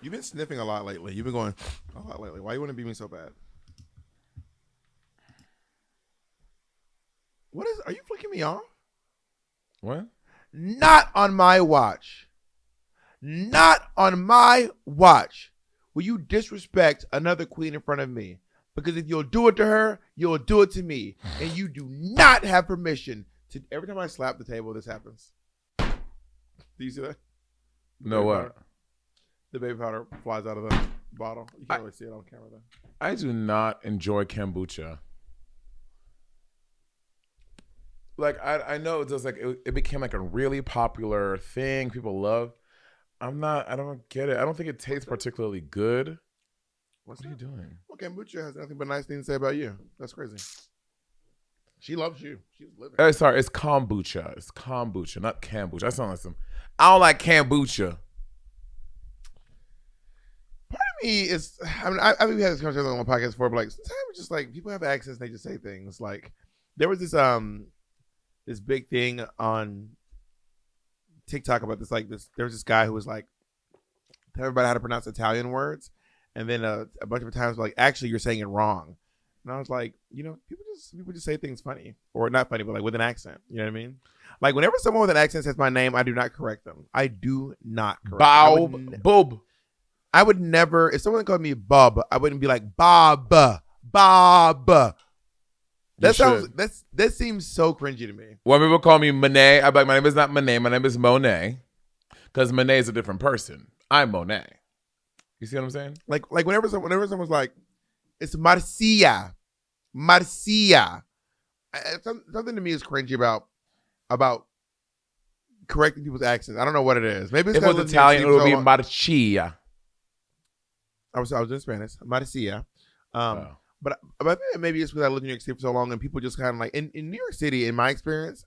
You've been sniffing a lot lately. You've been going a lot lately. Why you want to beat me so bad? Are you flicking me off? What? Not on my watch. Not on my watch will you disrespect another queen in front of me. Because if you'll do it to her, you'll do it to me. And you do not have permission to. Every time I slap the table, this happens. Do you see that? No, what? The baby powder flies out of the bottle. You can't really see it on camera, though. I do not enjoy kombucha. Like, I know it's just like it became like a really popular thing people love. I don't get it. I don't think it tastes particularly good. What are you doing? Well, kombucha has nothing but nice things to say about you. That's crazy. She loves you. She's living. Oh, sorry, it's kombucha. It's kombucha, not kombucha. That sounds like some. I don't like kombucha. Part of me is, I mean, I've had this conversation on my podcast before, but like sometimes it's just like people have accents and they just say things. Like there was this big thing on TikTok about this. Like there was this guy who was like, tell everybody how to pronounce Italian words, and then a bunch of times like, actually, you're saying it wrong. And I was like, people just say things funny, or not funny, but like with an accent. You know what I mean? Like whenever someone with an accent says my name, I do not correct them. I do not correct them. Bob. I would never, if someone called me Bob, I wouldn't be like Bob. That seems so cringy to me. When people call me Monet, I'm like, my name is not Monet, my name is Monet. Because Monet is a different person. I'm Monet. You see what I'm saying? Like whenever someone's like, it's Marcia. Something to me is cringy about correcting people's accents. I don't know what it is. Maybe it's if it was Italian, it would be Marcia. I was in Spanish, Marcia. But I think maybe it's because I lived in New York City for so long, and people just kind of like in New York City, in my experience,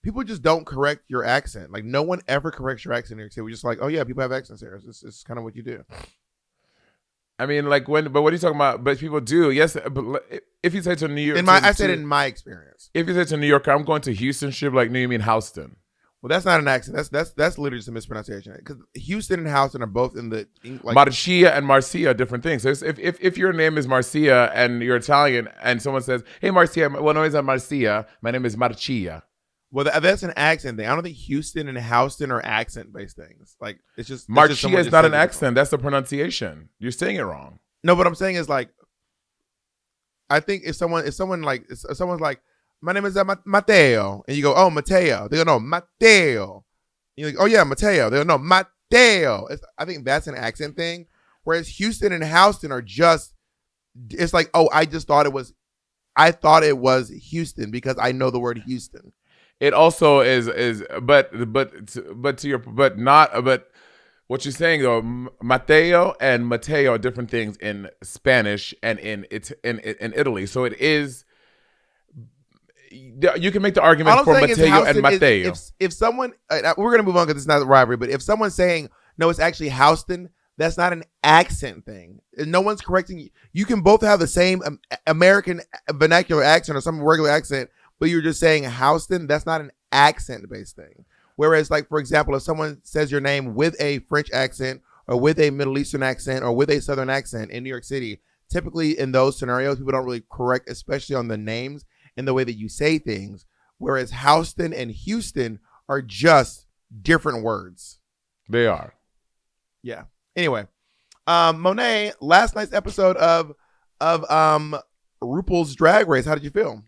people just don't correct your accent. Like no one ever corrects your accent in New York City. We're just like, oh yeah, people have accents here. It's kind of what you do. I mean, like but what are you talking about? But people do, yes. But if you say to New York, I said in my experience. If you say to New York, I'm going to Houston, shit, like, no, you mean Houston. Well, that's not an accent. That's literally just a mispronunciation. Because Houston and Houston are both in the like Marcia and Marcia are different things. So if your name is Marcia and you're Italian, and someone says, "Hey, Marcia," well, no, it's not Marcia. My name is Marcia. Well, that's an accent thing. I don't think Houston and Houston are accent-based things. Like it's just Marcia is not an accent. That's the pronunciation. You're saying it wrong. No, what I'm saying is like, I think if someone's like, my name is Mateo, and you go, oh, Mateo. They go, no, Mateo. You're like, oh yeah, Mateo. They go, no, Mateo. I think that's an accent thing. Whereas Houston and Houston are just, it's like, oh, I thought it was Houston because I know the word Houston. It also is, but what you're saying though, Mateo and Mateo are different things in Spanish and in Italy. So it is. You can make the argument for Mateo and Mateo. If someone, we're gonna move on because it's not a rivalry, but if someone's saying no, it's actually Houston, that's not an accent thing. No one's correcting you. You can both have the same American vernacular accent or some regular accent, but you're just saying Houston. That's not an accent-based thing. Whereas, like for example, if someone says your name with a French accent or with a Middle Eastern accent or with a Southern accent in New York City, typically in those scenarios, people don't really correct, especially on the names and the way that you say things. Whereas Houston and Houston are just different words. They are. Yeah. Anyway, Monet, last night's episode of RuPaul's Drag Race. How did you feel?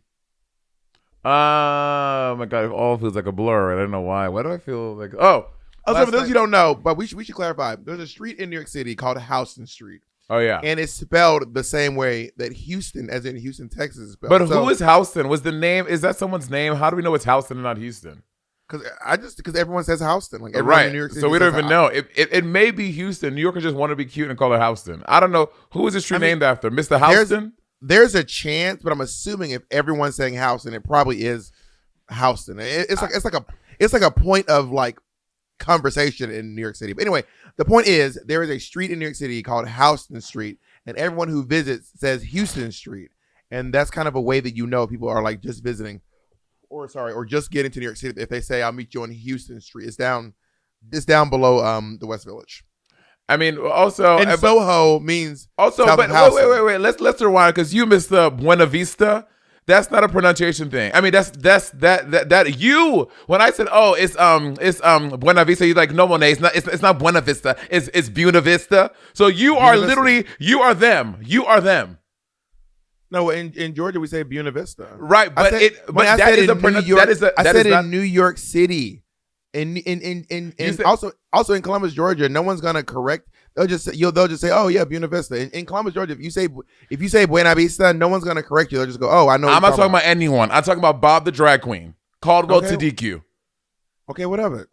Oh my God, it all feels like a blur. I don't know why. Why do I feel like so for those you don't know, but we should clarify. There's a street in New York City called Houston Street. Oh yeah, and it's spelled the same way that Houston, as in Houston, Texas, is spelled. But who is Houston? Was the name? Is that someone's name? How do we know it's Houston and not Houston? Because everyone says Houston, like everyone right. in New York City. So we don't even know. It may be Houston. New Yorkers just want to be cute and call it Houston. I don't know who is this street named after. Mr. Houston. There's a chance, but I'm assuming if everyone's saying Houston, it probably is Houston. It's like a point of like conversation in New York City. But anyway, the point is there is a street in New York City called Houston Street, and everyone who visits says Houston Street, and that's kind of a way that you know people are like just visiting, or just getting to New York City. If they say I'll meet you on Houston Street, it's down below the West Village. I mean, also, and Soho means also, South but of Houston. wait. Let's rewind because you missed the Buena Vista. That's not a pronunciation thing. I mean, that you when I said, oh, it's Buena Vista, you're like, no, Monet, it's not Buena Vista, it's Buena Vista. So you are literally you are them. No, in Georgia we say Buena Vista. Right, but that is a pronunciation. I said in New York City. In also in Columbus, Georgia, no one's gonna correct. They'll just say, oh yeah, Buena Vista. In Columbus, Georgia, if you say Buena Vista, no one's gonna correct you. They'll just go, oh, I know. I'm not talking about anyone. I'm talking about Bob the drag queen, Caldwell to DQ. Okay, whatever.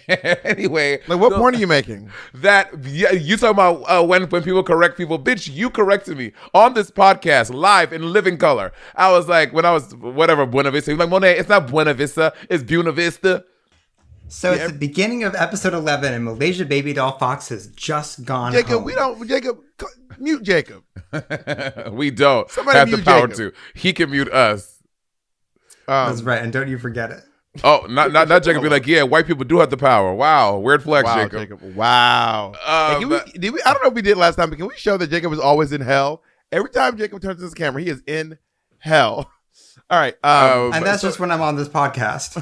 Anyway, like what point are you making? You talking about when people correct people, bitch? You corrected me on this podcast live in living color. I was like, when I was whatever Buena Vista, he was like, Monet, it's not Buena Vista, it's Buena Vista. So it's the beginning of episode 11, and Malaysia Baby Doll Fox has just gone Jacob, home. Mute Jacob. We don't have the power to. He can mute us. That's right, and don't you forget it. Oh, not Jacob. Be like, yeah, white people do have the power. Wow, weird flex, Jacob. Wow. I don't know if we did last time, but can we show that Jacob is always in hell? Every time Jacob turns to his camera, he is in hell. All right. And that's just when I'm on this podcast.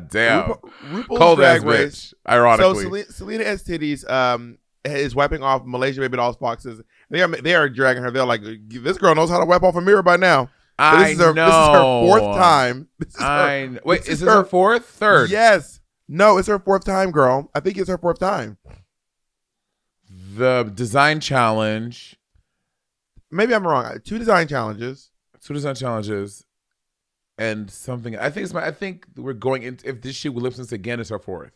Damn. RuPaul's Cold Drag ass Race. bitch. Ironically. So Selena S. Titties is wiping off Malaysia Baby Doll's foxes. They are dragging her. They're like, this girl knows how to wipe off a mirror by now. This is her fourth time. Wait, is this her fourth? Third? Yes. No, it's her fourth time, girl. I think it's her fourth time. The design challenge. Maybe I'm wrong. Two design challenges, and something. I think we're going into if this shit with lip syncs again is her fourth.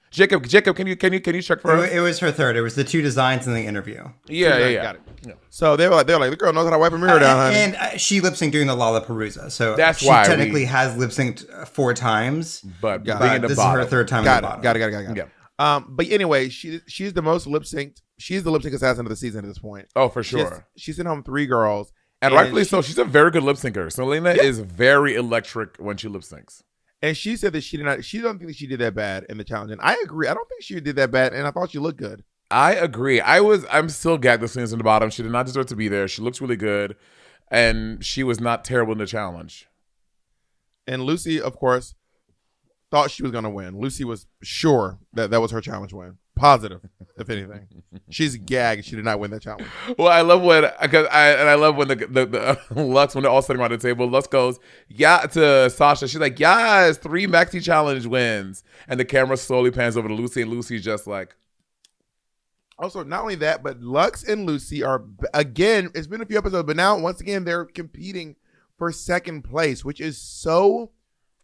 Jacob, can you check for her? It was her third. It was the two designs in the interview. Yeah. Got it. Yeah. So they were like, the girl knows how to wipe a mirror down, honey. And she lip synced during the Lollapalooza, so that's she why technically has lip synced 4 times. But this is her third time. Got it. Yeah. But anyway, she's the most lip synced. She's the lip sync assassin of the season at this point. Oh, for sure. She's sent home 3 girls, and rightfully so. She's a very good lip syncer. Selena is very electric when she lip syncs. And she said that she don't think she did that bad in the challenge. And I agree. I don't think she did that bad. And I thought she looked good. I agree. I'm still gagged that Selena's in the bottom. She did not deserve to be there. She looks really good. And she was not terrible in the challenge. And Lucy, of course, thought she was going to win. Lucy was sure that was her challenge win. Positive, if anything. She's gagged. She did not win that challenge. Well, I love when the Lux, when they're all sitting around the table, Lux goes, yeah, to Sasha. She's like, yes, 3 maxi challenge wins. And the camera slowly pans over to Lucy, and Lucy's just like. Also, not only that, but Lux and Lucy are, again, it's been a few episodes, but now, once again, they're competing for second place, which is so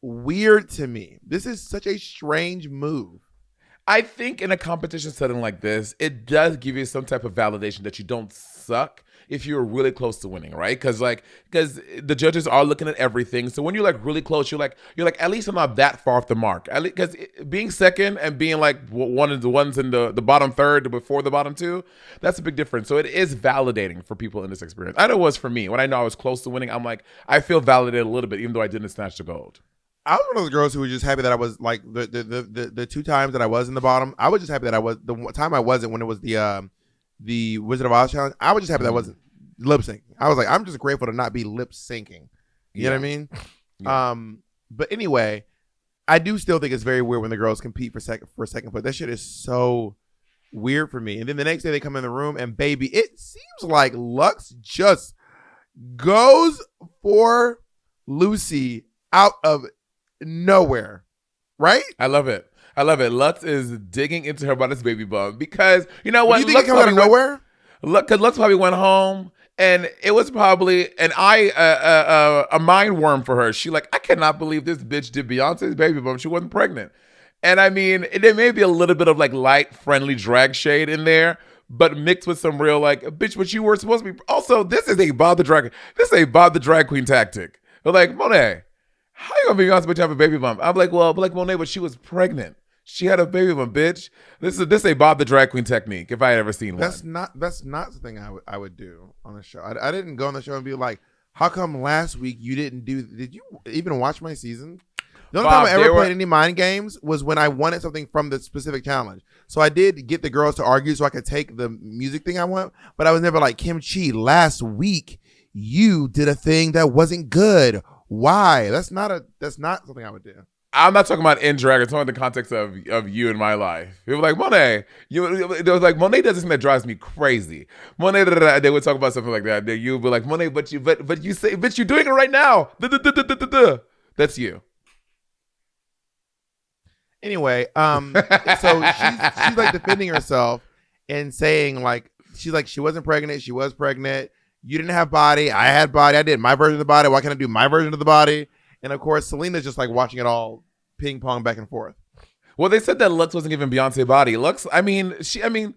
weird to me. This is such a strange move. I think in a competition setting like this, it does give you some type of validation that you don't suck if you're really close to winning, right? Because the judges are looking at everything. So when you're like really close, you're like at least I'm not that far off the mark. Because being second and being like one of the ones in the bottom third before the bottom 2, that's a big difference. So it is validating for people in this experience. I know it was for me. When I know I was close to winning, I'm like, I feel validated a little bit, even though I didn't snatch the gold. I was one of those girls who was just happy that I was like the 2 times that I was in the bottom. I was just happy that I was the time I wasn't when it was the Wizard of Oz challenge. I was just happy that I wasn't lip syncing. I was like, I'm just grateful to not be lip syncing. You know what I mean? Yeah. But anyway, I do still think it's very weird when the girls compete for second place. That shit is so weird for me. And then the next day they come in the room and baby, it seems like Lux just goes for Lucy out of nowhere, right? I love it. Lux is digging into her about this baby bum because you know what? You think it comes out of nowhere? Because Lux probably went home and it was probably a mind worm for her. She like, I cannot believe this bitch did Beyonce's baby bum. She wasn't pregnant. And I mean, there may be a little bit of like light, friendly drag shade in there, but mixed with some real like, bitch, but you were supposed to be. Also, this is a Bob the drag queen tactic. They're like, Monet, how you gonna be Beyonce but you have a baby bump? I'm like, well, like Monet, but she was pregnant. She had a baby bump, bitch. This is a Bob the drag queen technique if I had ever seen one. That's not the thing I would do on the show. I didn't go on the show and be like, how come last week you didn't do? Did you even watch my season? The only time I ever played any mind games was when I wanted something from the specific challenge. So I did get the girls to argue so I could take the music thing I want, but I was never like, Kim Chi, last week you did a thing that wasn't good. Why? That's not something I would do. I'm not talking about in drag. I'm talking about the context of you in my life. People were like, Monet, they was like, Monet does this thing that drives me crazy. Monet, they would talk about something like that. You would be like, Monet, but you say, bitch, you're doing it right now. That's you. Anyway, so she's like defending herself and saying like she's like she wasn't pregnant, she was pregnant. You didn't have body, I had body, I did my version of the body. Why can't I do my version of the body? And of course, Selena's just like watching it all ping pong back and forth. Well, they said that Lux wasn't giving Beyonce body. Lux, bitch,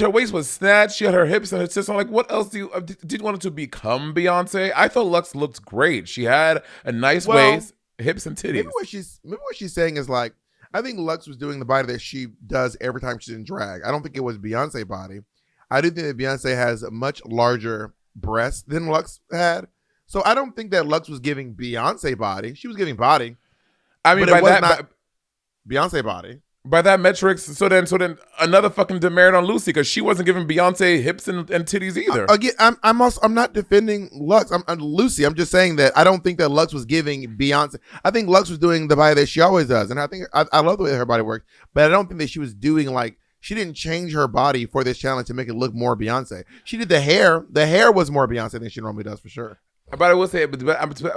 her waist was snatched. She had her hips and her tits. I'm like, what else did you want it to become Beyonce? I thought Lux looked great. She had a nice waist, hips, and titties. Maybe what she's saying is like, I think Lux was doing the body that she does every time she's in drag. I don't think it was Beyonce body. I do think that Beyonce has a much larger breasts than Lux had. So I don't think that Lux was giving Beyonce body. She was giving body. I mean, but it was not Beyonce body. By that metrics, so then another fucking demerit on Lucy because she wasn't giving Beyonce hips and titties either. Again, I'm not defending Lux. I'm Lucy. I'm just saying that I don't think that Lux was giving Beyonce. I think Lux was doing the body that she always does, and I think I love the way her body works. But I don't think that she was doing like she didn't change her body for this challenge to make it look more Beyonce. She did the hair. The hair was more Beyonce than she normally does for sure. But I will say,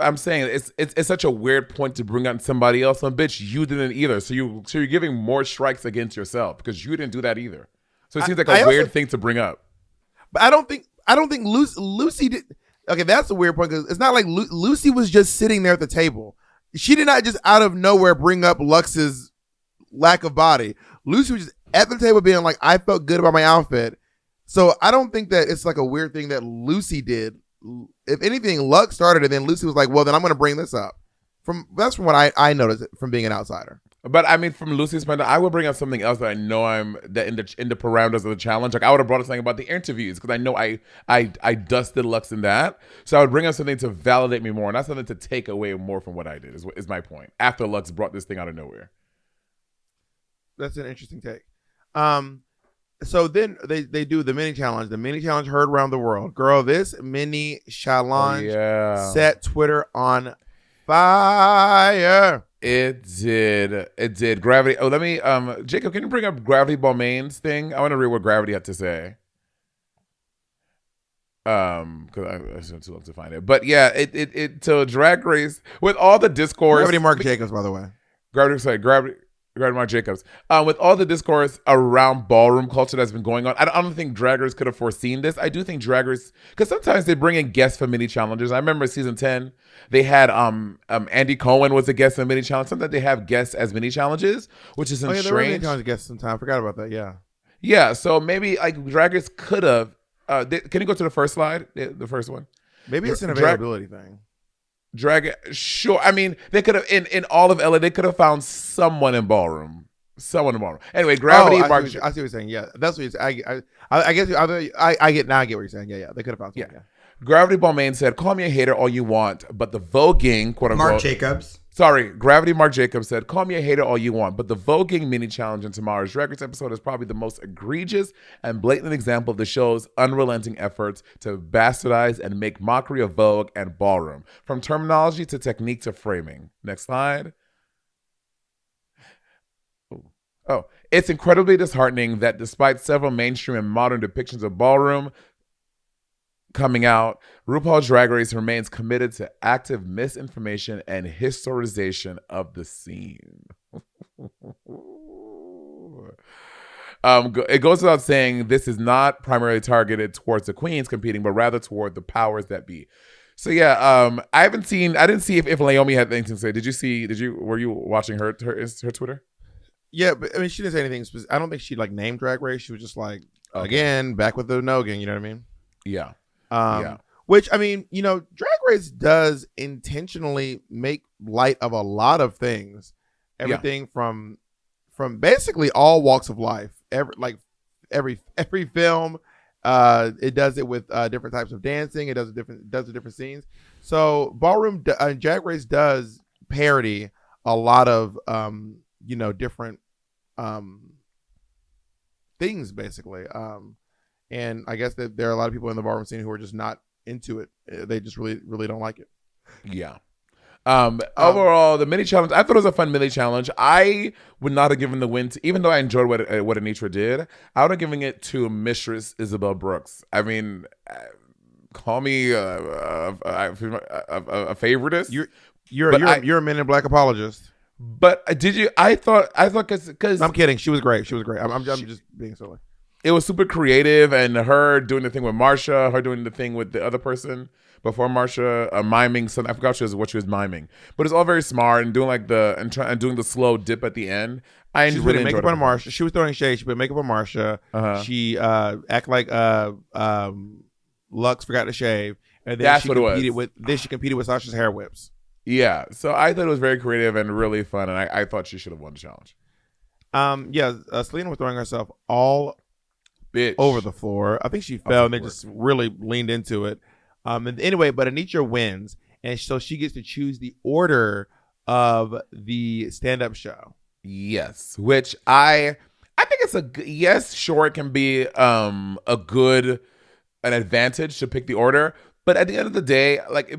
I'm saying it's such a weird point to bring on somebody else. And bitch, you didn't either. So you're giving more strikes against yourself because you didn't do that either. So it seems like a weird thing to bring up. But I don't think Lucy did. Okay, that's a weird point because it's not like Lucy was just sitting there at the table. She did not just out of nowhere bring up Lux's lack of body. Lucy was just at the table being like, I felt good about my outfit. So I don't think that it's like a weird thing that Lucy did. If anything, Lux started it, then Lucy was like, well, then I'm going to bring this up. That's from what I noticed from being an outsider. But I mean, from Lucy's point, I would bring up something else that I know in the parameters of the challenge. Like I would have brought up something about the interviews because I know I dusted Lux in that. So I would bring up something to validate me more, not something to take away more from what I did. Is my point. After Lux brought this thing out of nowhere. That's an interesting take. So then they do the mini challenge. The mini challenge heard around the world. Girl, this mini challenge set Twitter on fire. It did. Gravity. Oh, let me, Jacob, can you bring up Gravity Balmain's thing? I want to read what Gravity had to say. Because I spent too long to find it. But yeah, it to Drag Race with all the discourse. Gravity Mark Jacobs, by the way. Gravity Mark Jacobs. With all the discourse around ballroom culture that's been going on, I don't think draggers could have foreseen this. I do think draggers, because sometimes they bring in guests for mini challenges. I remember season 10, they had Andy Cohen was a guest in mini challenge. Sometimes they have guests as mini challenges, which is strange. There were mini challenge guests sometime. I forgot about that. Yeah. Yeah. So maybe like draggers could have. Can you go to the first slide? The first one. Maybe it's an availability thing. Sure. I mean, they could have in all of LA. They could have found someone in ballroom. Anyway, Gravity. I see what you're saying. Yeah, that's what you're saying. I guess I get what you're saying. Yeah. They could have found someone. Yeah. Gravity Balmain said, "Call me a hater all you want, but the voguing, quote unquote." Mark Jacobs. Sorry, Gravity Mark Jacobs said, "Call me a hater all you want, but the voguing mini challenge in tomorrow's Drag Race episode is probably the most egregious and blatant example of the show's unrelenting efforts to bastardize and make mockery of Vogue and ballroom, from terminology to technique to framing." Next slide. Oh, it's incredibly disheartening that despite several mainstream and modern depictions of ballroom coming out, RuPaul's Drag Race remains committed to active misinformation and historization of the scene. It goes without saying this is not primarily targeted towards the queens competing, but rather toward the powers that be. So yeah, I didn't see if Naomi had anything to say. Were you watching her Twitter? Yeah, but I mean, she didn't say anything specific. I don't think she like named Drag Race. She was just like, again, back with the Noggin. You know what I mean? Yeah. Which, I mean, Drag Race does intentionally make light of a lot of things. Everything from basically all walks of life. Every film, it does it with different types of dancing. It does the different scenes. So ballroom Drag Race does parody a lot of different things basically. And I guess that there are a lot of people in the ballroom scene who are just not into it. They just really, really don't like it. Yeah. Overall, the mini challenge, I thought it was a fun mini challenge. I would not have given the win to, even though I enjoyed what Anitra did, I would have given it to Mistress Isabel Brooks. I mean, call me a favoritist. You're a Men in Black apologist. But did you? I thought because I'm kidding. She was great. I'm just being silly. It was super creative, and her doing the thing with Marsha, her doing the thing with the other person before Marsha, miming something. I forgot what she was miming, but it's all very smart and doing like and doing the slow dip at the end. I She's really putting enjoyed makeup on it. Marsha. She was throwing shade. She put makeup on Marsha. She act like Lux forgot to shave, and then That's what it was. She competed with Sasha's hair whips. Yeah, so I thought it was very creative and really fun, and I thought she should have won the challenge. Selena was throwing herself all over the floor. I think she fell, and they just really leaned into it. And anyway, but Anitra wins, and so she gets to choose the order of the stand-up show. Yes, which I think it's yes, sure, it can be an advantage to pick the order, but at the end of the day, like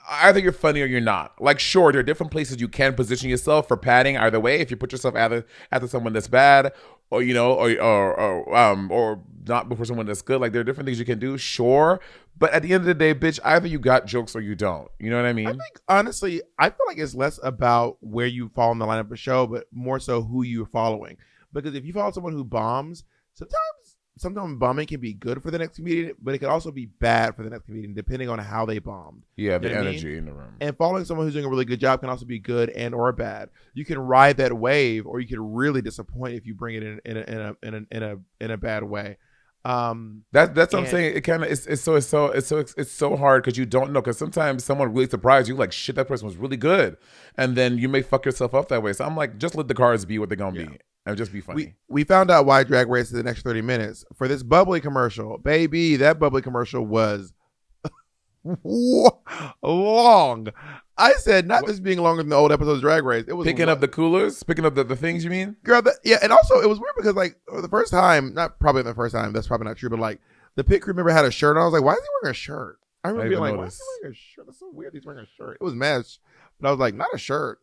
either you're funny or you're not. Like, sure, there are different places you can position yourself for padding either way. If you put yourself after someone that's bad, or or not before someone that's good, like there are different things you can do, sure. But at the end of the day, bitch, either you got jokes or you don't. You know what I mean? I think honestly, I feel like it's less about where you fall in the lineup of a show, but more so who you're following. Because if you follow someone who bombs, sometimes bombing can be good for the next comedian, but it can also be bad for the next comedian depending on how they bombed. Yeah, the energy in the room. And following someone who's doing a really good job can also be good and or bad. You can ride that wave, or you can really disappoint if you bring it in a bad way. That's what I'm saying. It kind of it's so hard because you don't know, because sometimes someone really surprised you, like, shit, that person was really good, and then you may fuck yourself up that way. So I'm like, just let the cards be what they're gonna be. And just be funny. We found out why Drag Race is the next 30 minutes for this bubbly commercial. Baby, that bubbly commercial was long. I said not this being longer than the old episodes of Drag Race. It was picking up the coolers, picking up the things, you mean? Girl, and also it was weird because like the first time, not probably the first time, that's probably not true, but like the pit crew member had a shirt on. I was like, why is he wearing a shirt? I remember being like, why is he wearing a shirt? That's so weird he's wearing a shirt. It was mess. But I was like, not a shirt.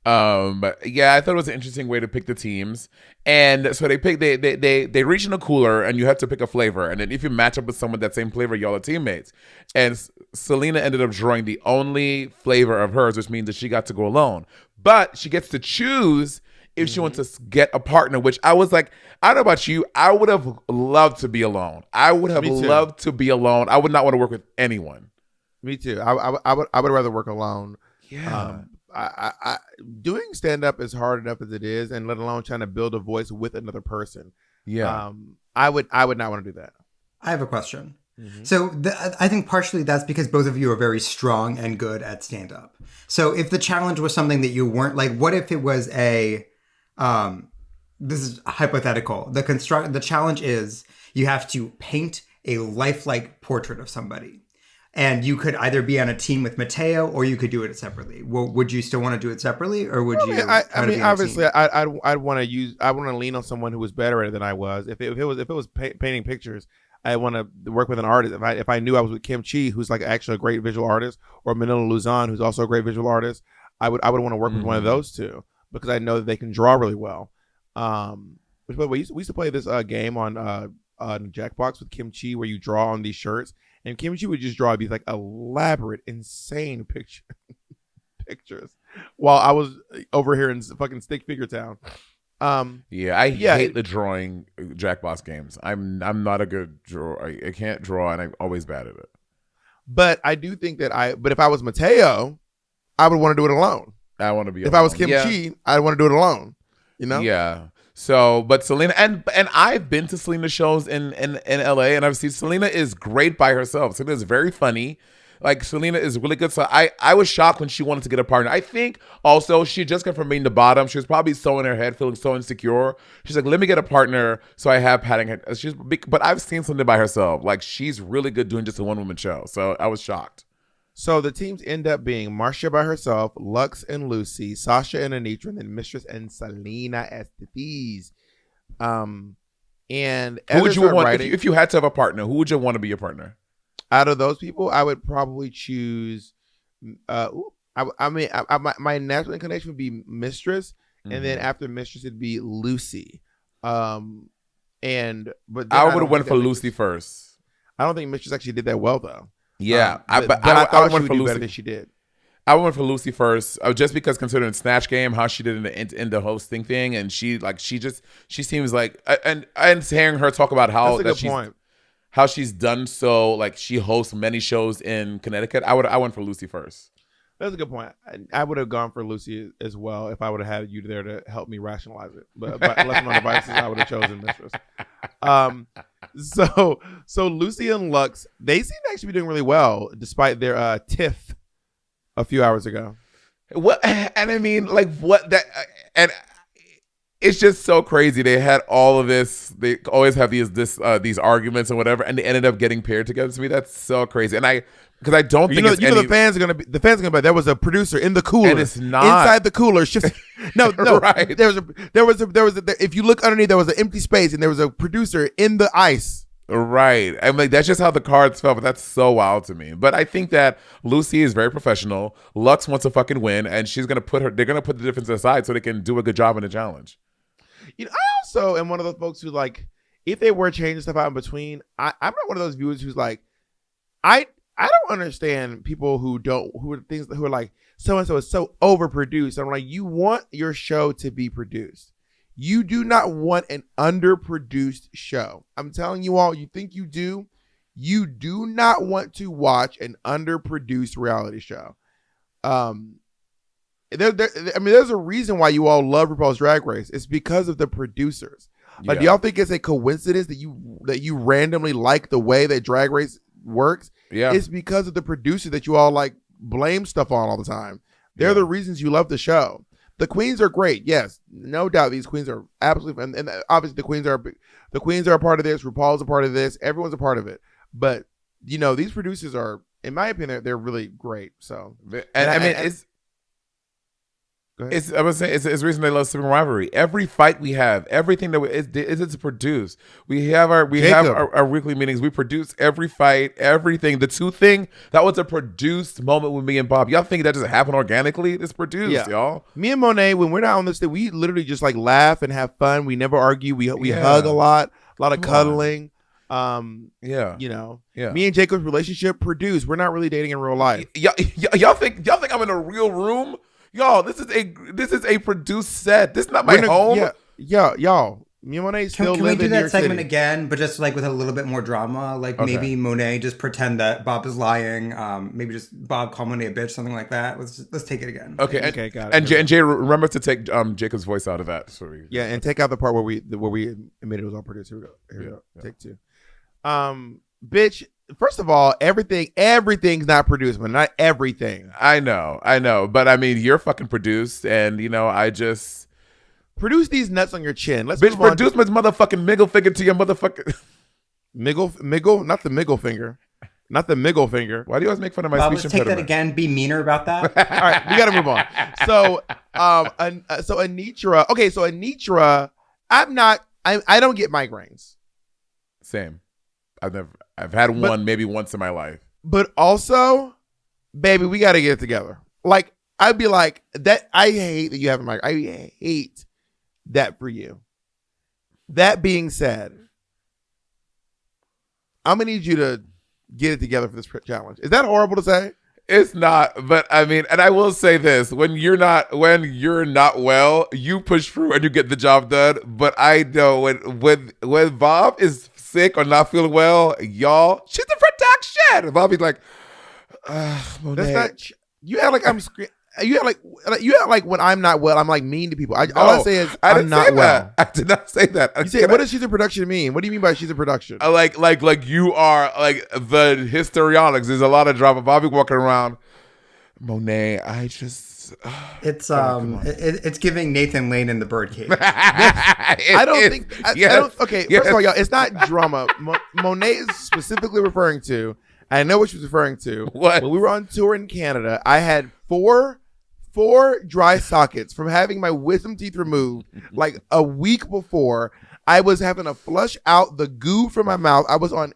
But yeah, I thought it was an interesting way to pick the teams. And so they reach in a cooler and you have to pick a flavor. And then if you match up with someone that same flavor, y'all are teammates. And Selena ended up drawing the only flavor of hers, which means that she got to go alone. But she gets to choose if she wants to get a partner, which I was like, I don't know about you, I would have loved to be alone. I would have loved to be alone. I would not want to work with anyone. Me too. I would rather work alone. Yeah. I doing stand up is hard enough as it is, and let alone trying to build a voice with another person. Yeah. I would not want to do that. I have a question. Mm-hmm. So I think partially that's because both of you are very strong and good at stand up. So if the challenge was something that you weren't, like, what if it was this is hypothetical. The challenge is you have to paint a lifelike portrait of somebody. And you could either be on a team with Mateo, or you could do it separately. Well, would you still want to do it separately, or would you? I mean, obviously, I'd want to lean on someone who was better at it than I was. If it was painting pictures, I want to work with an artist. If I knew I was with Kim Chi, who's like actually a great visual artist, or Manila Luzon, who's also a great visual artist, I would want to work with one of those two because I know that they can draw really well. Which, by the way, we used to play this game on Jackbox with Kim Chi, where you draw on these shirts. And Kim Chi would just draw these like elaborate, insane pictures while I was over here in fucking Stick Figure Town. I hate the drawing Jackbox games. I'm not a good drawer. I can't draw, and I'm always bad at it. But I do think that but if I was Mateo, I would want to do it alone. I want to be. If I was Kim Chi, I'd want to do it alone. You know? Yeah. So, but Selena, and I've been to Selena's shows in LA, and I've seen Selena is great by herself. Selena is very funny. Like, Selena is really good. So I was shocked when she wanted to get a partner. I think also she just got from being the bottom. She was probably so in her head, feeling so insecure. She's like, let me get a partner so I have padding. But I've seen Selena by herself. Like, she's really good doing just a one-woman show. So I was shocked. So the teams end up being Marcia by herself, Lux and Lucy, Sasha and Anitra, and then Mistress and Selena as the thieves. And who would you want writing, if you had to have a partner? Who would you want to be your partner? Out of those people, I would probably choose. My natural inclination would be Mistress, and then after Mistress, it'd be Lucy. But I would have went for Lucy first. I don't think Mistress actually did that well though. Yeah, I thought she would do better than she did. I went for Lucy first, just because considering Snatch Game, how she did in the hosting thing, and she seems like, and hearing her talk about how how she's done so, like she hosts many shows in Connecticut. I went for Lucy first. That's a good point. I would have gone for Lucy as well if I would have had you there to help me rationalize it. But left on devices, I would have chosen Mistress. So Lucy and Lux, they seem to actually be doing really well despite their tiff a few hours ago. What, and I mean, like what that, and it's just so crazy. They had all of this. They always have these arguments and whatever, and they ended up getting paired together. To me, that's so crazy. And because I don't think the fans are gonna be there was a producer in the cooler, and it's not inside the cooler. It's just no right. There was if you look underneath, there was an empty space, and there was a producer in the ice. Right. I'm like, that's just how the cards fell, but that's so wild to me. But I think that Lucy is very professional. Lux wants to fucking win, and they're gonna put the difference aside so they can do a good job in the challenge. I also am one of those folks who, like, if they were changing stuff out in between, I'm not one of those viewers who's like, I don't understand people who are like, so and so is so overproduced. I'm like, you want your show to be produced. You do not want an underproduced show. I'm telling you all, you think you do. You do not want to watch an underproduced reality show. There's a reason why you all love RuPaul's Drag Race. It's because of the producers. Like, do y'all think it's a coincidence that you randomly like the way that Drag Race works? Yeah, it's because of the producer that you all like blame stuff on all the time. They're the reasons you love the show. The queens are great, yes, no doubt. These queens are absolutely, and obviously the queens are a part of this. RuPaul's a part of this. Everyone's a part of it. But these producers are, in my opinion, they're really great. So, I would say it's the reason they love Sibling Rivalry. Every fight we have, everything that it's produced. We have our weekly meetings. We produce every fight, everything. The two thing that was a produced moment with me and Bob. Y'all think that doesn't happen organically? It's produced, y'all. Me and Monet, when we're not on this thing, we literally just like laugh and have fun. We never argue. We hug a lot of cuddling. Me and Jacob's relationship produced. We're not really dating in real life. Y'all think I'm in a real room? Y'all, this is a produced set. This is not my home. Yeah, y'all. Me and Monet still live in New York City. Can we do that segment again, but just like with a little bit more drama? Like maybe Monet just pretend that Bob is lying. Maybe just Bob call Monet a bitch, something like that. Let's take it again. Okay, got it. And Jay, remember to take Jacob's voice out of that. And take out the part where we admitted it was all produced. Here we go. Take two. Bitch. First of all, everything's not produced, but not everything. I know. But I mean, you're fucking produced, and I just produce these nuts on your chin. Let's produce my motherfucking miggle finger to your motherfucking miggle, not the miggle finger. Not the miggle finger. Why do you always make fun of my Bob, speech let's take that again. Be meaner about that. All right, we got to move on. So, Anitra. Okay, so Anitra, I don't get migraines. Same. I've had one maybe once in my life. But also, baby, we got to get it together. Like, I'd be like, that. I hate that you have a migraine. I hate that for you. That being said, I'm going to need you to get it together for this challenge. Is that horrible to say? It's not, but I mean, and I will say this: when you're not well, you push through and you get the job done. But I know when Bob is sick or not feeling well, y'all, she's the production. Bobby's like, Monet. That's not. You act like I'm. You act like when I'm not well, I'm like mean to people. All I say is I'm not well. I did not say that. You say, what does she's in production mean? What do you mean by she's in production? Like you are like the histrionics. There's a lot of drama. Bobby walking around. Monet, I just. It's giving Nathan Lane in the Birdcage. I don't think. Okay, first of all, y'all, it's not drama. Monet is specifically referring to I know what she was referring to. What? When we were on tour in Canada, I had four dry sockets from having my wisdom teeth removed like a week before. I was having to flush out the goo from my mouth. I was on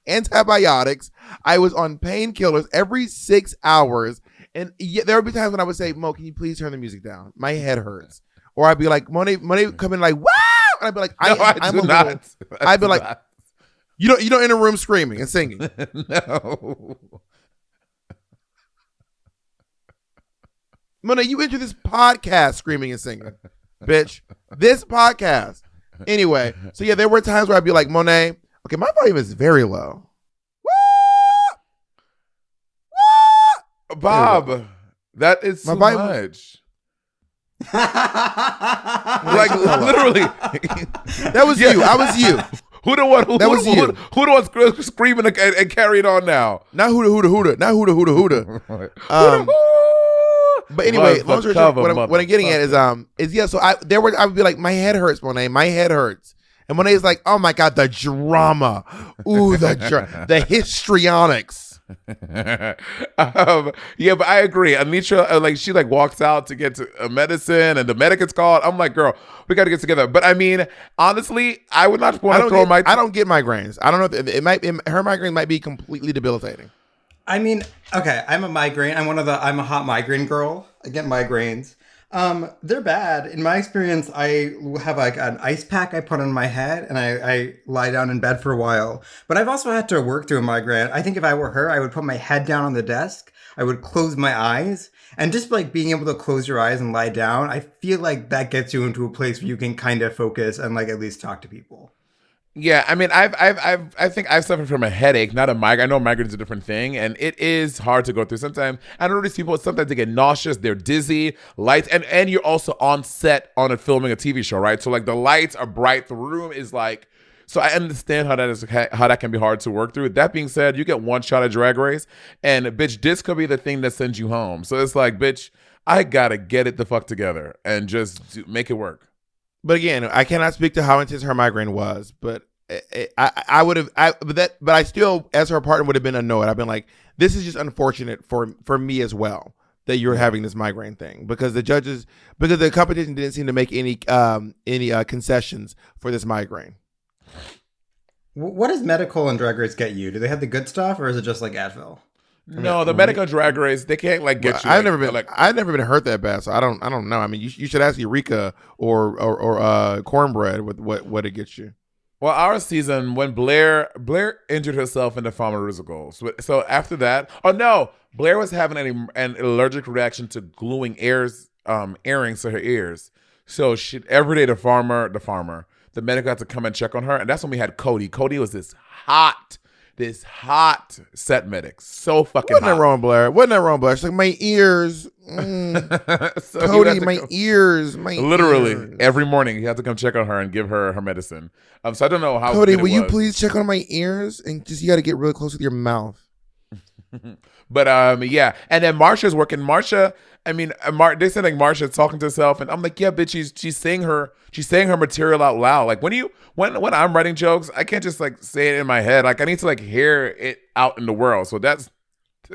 antibiotics. I was on painkillers every 6 hours. And there would be times when I would say, Mo, can you please turn the music down? My head hurts. Or I'd be like, Monet would come in like, wow! And I'd be like, I'm a little. I'd be like, you don't in a room screaming and singing. No. Monet, you enter this podcast screaming and singing, bitch. This podcast. Anyway, so yeah, there were times where I'd be like, Monet, okay, my volume is very low. Bob, that is too much. Like literally, that was you. I was you. Who the one? Who the one screaming and carrying on now? Not huda. Not huda. But anyway, long story short, what I'm getting at is yeah. So I would be like, my head hurts, Monet. My head hurts, and Monet is like, oh my god, the drama, ooh, the histrionics. Yeah, but I agree. Anitra, like she like walks out to get to medicine, and the medic is called. I'm like, girl, we got to get together. But I mean, honestly, I would not want to throw my. I don't get migraines. I don't know if her migraine might be completely debilitating. I mean, okay, I'm a hot migraine girl. I get migraines. They're bad. In my experience, I have like an ice pack I put on my head and I lie down in bed for a while. But I've also had to work through a migraine. I think if I were her, I would put my head down on the desk. I would close my eyes. And just like being able to close your eyes and lie down, I feel like that gets you into a place where you can kind of focus and like at least talk to people. Yeah, I mean, I think I've suffered from a headache, not a migraine. I know migraine is a different thing, and it is hard to go through. Sometimes I know these people. Sometimes they get nauseous, they're dizzy, lights, and you're also on set on a filming a TV show, right? So like the lights are bright, the room is like. So I understand how that can be hard to work through. That being said, you get one shot at Drag Race, and bitch, this could be the thing that sends you home. So it's like, bitch, I gotta get it the fuck together and just make it work. But again, I cannot speak to how intense her migraine was, but I would have, but I still, as her partner, would have been annoyed. I've been like, this is just unfortunate for me as well that you're having this migraine thing because the competition didn't seem to make any concessions for this migraine. What does medical and Drag Race get you? Do they have the good stuff or is it just like Advil? No, the medical Drag Race, they can't like get you. I've never been hurt that bad, so I don't know. I mean, you should ask Eureka or Cornbread with what it gets you. Well, our season when Blair injured herself in the pharmaceuticals. So after that, Blair was having an allergic reaction to gluing earrings to her ears. So every day the medic had to come and check on her, and that's when we had Cody. Cody was this hot set medic. So fucking Wasn't hot. that wrong, Blair? She's like, my ears. So Cody, my ears. Literally, ears. every morning he had to come check on her and give her medicine. So I don't know how. Cody, will you please check on my ears? And you got to get really close with your mouth. But yeah. And then Marsha's working. Marsha, I mean, they said like Marsha's talking to herself, and I'm like, yeah, bitch, she's saying her material out loud. Like when I'm writing jokes, I can't just like say it in my head. Like I need to like hear it out in the world. So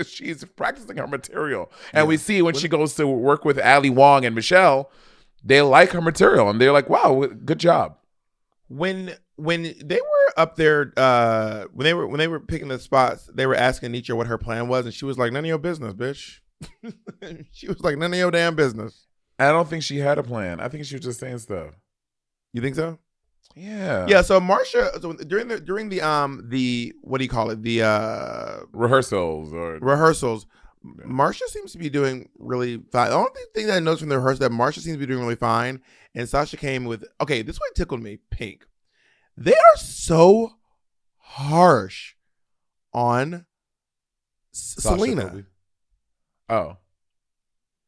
she's practicing her material. And we see when she goes to work with Ali Wong and Michelle, they like her material and they're like, wow, good job. When they were up there, when they were picking the spots, they were asking Nietzsche what her plan was, and she was like, none of your business, bitch. She was like, none of your damn business. I don't think she had a plan. I think she was just saying stuff. You think so? Yeah. Yeah. So Marsha, during the what do you call it? The rehearsals. Yeah. Marsha seems to be doing really fine. The only thing that I noticed from the rehearsal that Marsha seems to be doing really fine, and Sasha came with, okay, this one tickled me, Pink. They are so harsh on Selena. Oh.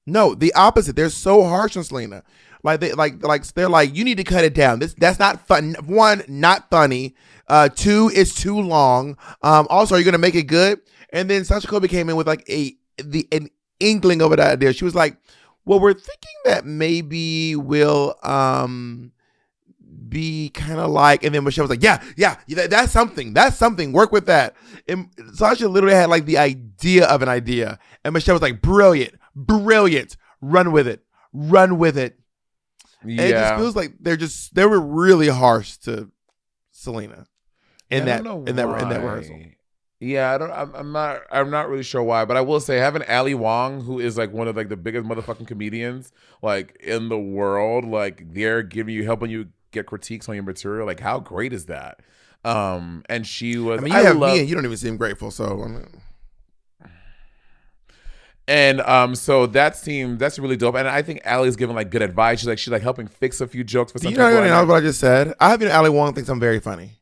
No, the opposite. They're so harsh on Selena. Like they're like, you need to cut it down. That's not fun. One, not funny. Two, it's too long. Also, are you gonna make it good? And then Sasha Colby came in with like an inkling of an idea. She was like, well, we're thinking that maybe we'll be kind of like, and then Michelle was like, yeah, that's something, work with that. And Sasha literally had like the idea of an idea, and Michelle was like, brilliant, run with it. And it just feels like they were really harsh to Selena in that rehearsal. Yeah, I'm not really sure why, but I will say having Ali Wong, who is like one of like the biggest motherfucking comedians like in the world, like they're helping you get critiques on your material. Like, how great is that? And she was. I mean, you have me, and you don't even seem grateful. So, so that's really dope. And I think Allie's giving like good advice. She's like helping fix a few jokes for some people. You know what I just said? I have Ali Wong thinks I'm very funny.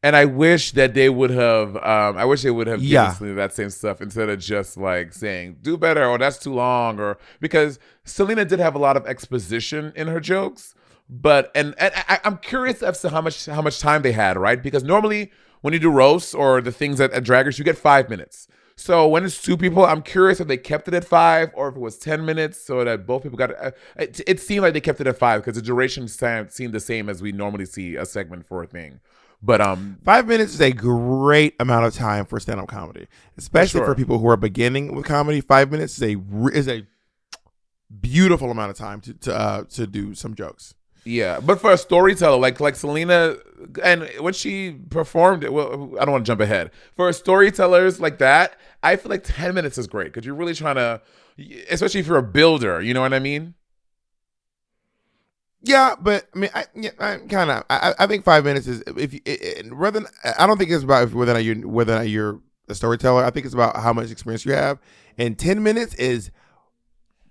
And I wish that they would have. I wish they would have given Selena that same stuff instead of just like saying "do better" or "that's too long," or because Selena did have a lot of exposition in her jokes. But and I'm curious as to how much time they had, right? Because normally when you do roasts or the things at Drag Race, you get 5 minutes. So when it's 2 people, I'm curious if they kept it at 5 or if it was 10 minutes so that both people got it. It seemed like they kept it at 5 because the duration seemed the same as we normally see a segment for a thing. But 5 minutes is a great amount of time for stand-up comedy, especially for people who are beginning with comedy. 5 minutes is a beautiful amount of time to do some jokes. Yeah, but for a storyteller like Selena, and when she performed it, well, I don't want to jump ahead. For storytellers like that, I feel like 10 minutes is great because you're really trying to, especially if you're a builder, you know what I mean? Yeah, but I mean, I think 5 minutes is rather than, I don't think it's about whether or not you're a storyteller. I think it's about how much experience you have, and 10 minutes is.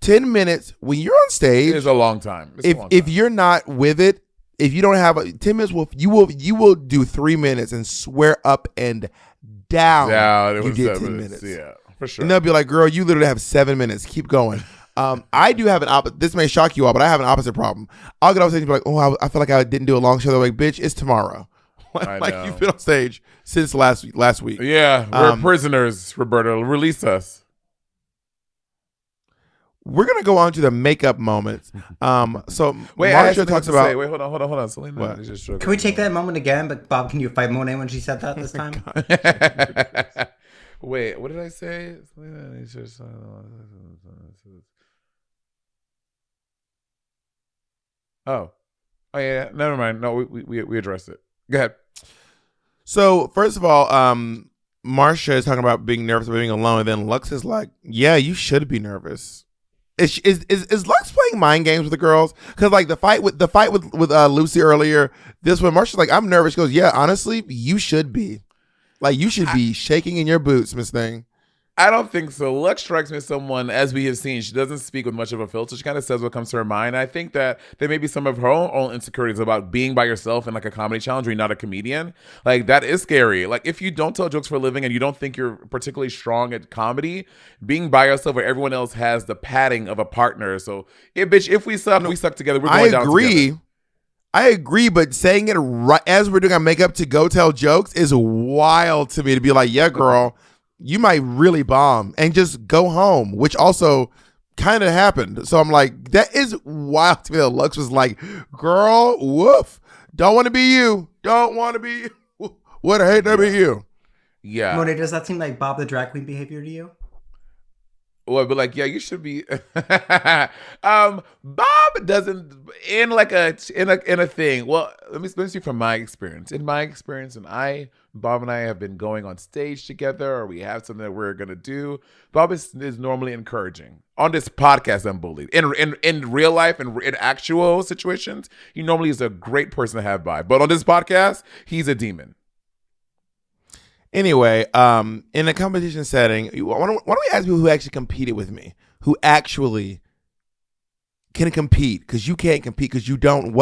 10 minutes when you're on stage is a long time. If you're not with it, if you don't have 10 minutes, you will do 3 minutes and swear up and down. You did 10 minutes. Yeah, for sure. And they'll be like, "Girl, you literally have 7 minutes. Keep going." I do have an opposite. This may shock you all, but I have an opposite problem. I'll get off stage and be like, "Oh, I feel like I didn't do a long show." They're like, "Bitch, it's tomorrow." Like you've been on stage since last week. Yeah, we're prisoners. Roberta, release us. We're gonna go on to the makeup moments. So wait, Marsha talks about. Hold on, Selena. Can we take that moment again? But Bob, can you fight Monet when she said that this time? Wait, what did I say? Oh yeah. Never mind. No, we addressed it. Go ahead. So first of all, Marsha is talking about being nervous about being alone, and then Lux is like, "Yeah, you should be nervous." Is Lux playing mind games with the girls? Because like the fight with Lucy earlier, this one Marsha's like, "I'm nervous." She goes, "Yeah, honestly, you should be. Like you should be shaking in your boots, Miss Thing." I don't think so. Lux strikes me as someone, as we have seen, she doesn't speak with much of a filter. She kind of says what comes to her mind. I think that there may be some of her own insecurities about being by yourself in like a comedy challenge where you're not a comedian. Like that is scary. Like if you don't tell jokes for a living and you don't think you're particularly strong at comedy, being by yourself where everyone else has the padding of a partner. So bitch, if we suck, we suck together. We're going down together. I agree, but saying it right as we're doing our makeup to go tell jokes is wild to me to be like, "Yeah, girl, you might really bomb," and just go home, which also kind of happened. So I'm like, that is wild to me that Lux was like, "Girl, woof. Don't want to be you. Don't want to be you. Would hate to be you." Yeah. Monet, does that seem like Bob the drag queen behavior to you? Well, but like, yeah, you should be. Bob doesn't in a thing. Well, let me speak from my experience. In my experience, and Bob and I have been going on stage together, or we have something that we're gonna do. Bob is normally encouraging. On this podcast, I'm bullied. In real life and in actual situations, he normally is a great person to have by. But on this podcast, he's a demon. Anyway, in a competition setting, why don't we ask people who actually competed with me, who actually can compete, because you can't compete because you don't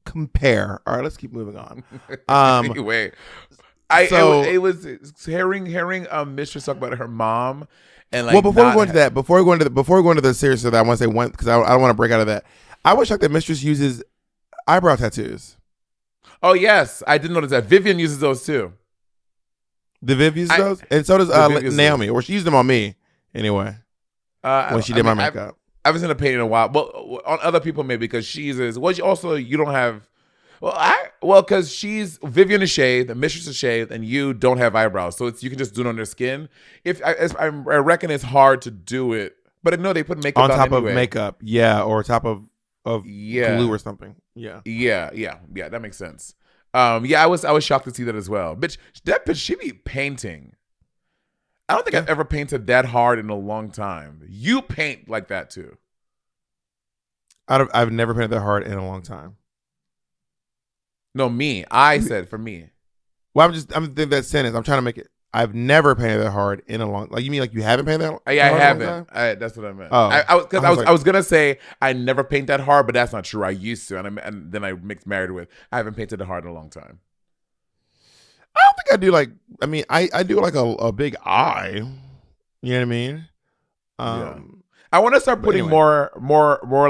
compare. All right, let's keep moving on. Anyway, it was hearing Mistress talk about her mom and like. Well, before we go into the serious of that, I want to say one because I don't want to break out of that. I was shocked that Mistress uses eyebrow tattoos. Oh yes, I didn't notice that. Vivian uses those too. The Viv uses those, and so does Naomi, or she used them on me anyway. When she did my makeup, I haven't seen a paint in a while. Well, on other people maybe because she uses. Well, also you don't have Because she's Vivian is shaved, the mistress is shaved, and you don't have eyebrows, so you can just do it on their skin. I reckon it's hard to do it, but no, they put makeup on top anyway. of makeup, yeah, or top of yeah, glue or something, yeah. That makes sense. I was shocked to see that as well. Bitch, that bitch, she be painting. I don't think I've ever painted that hard in a long time. You paint like that too. I've never painted that hard in a long time. No, me. I said for me. Well, I'm thinking that sentence. I'm trying to make it. I've never painted that hard in a long. Like you mean like you haven't painted that? Hard I haven't. That's what I meant. Oh, I was gonna say I never paint that hard, but that's not true. I used to, and then I mixed married with. I haven't painted it hard in a long time. I don't think I do. Like I mean, I do like a big eye. You know what I mean? I want to start putting more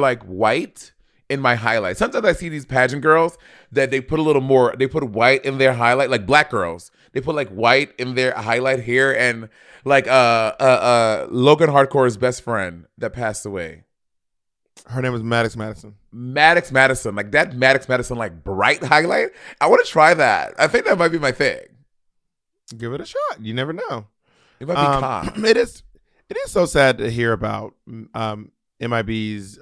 like white in my highlight. Sometimes I see these pageant girls that they put a little more, they put white in their highlight, like black girls. They put like white in their highlight here, and like Logan Hardcore's best friend that passed away. Her name was Maddox Madison. Maddox Madison. Like that Maddox Madison like bright highlight. I want to try that. I think that might be my thing. Give it a shot. You never know. It might be calm. It is so sad to hear about MIB's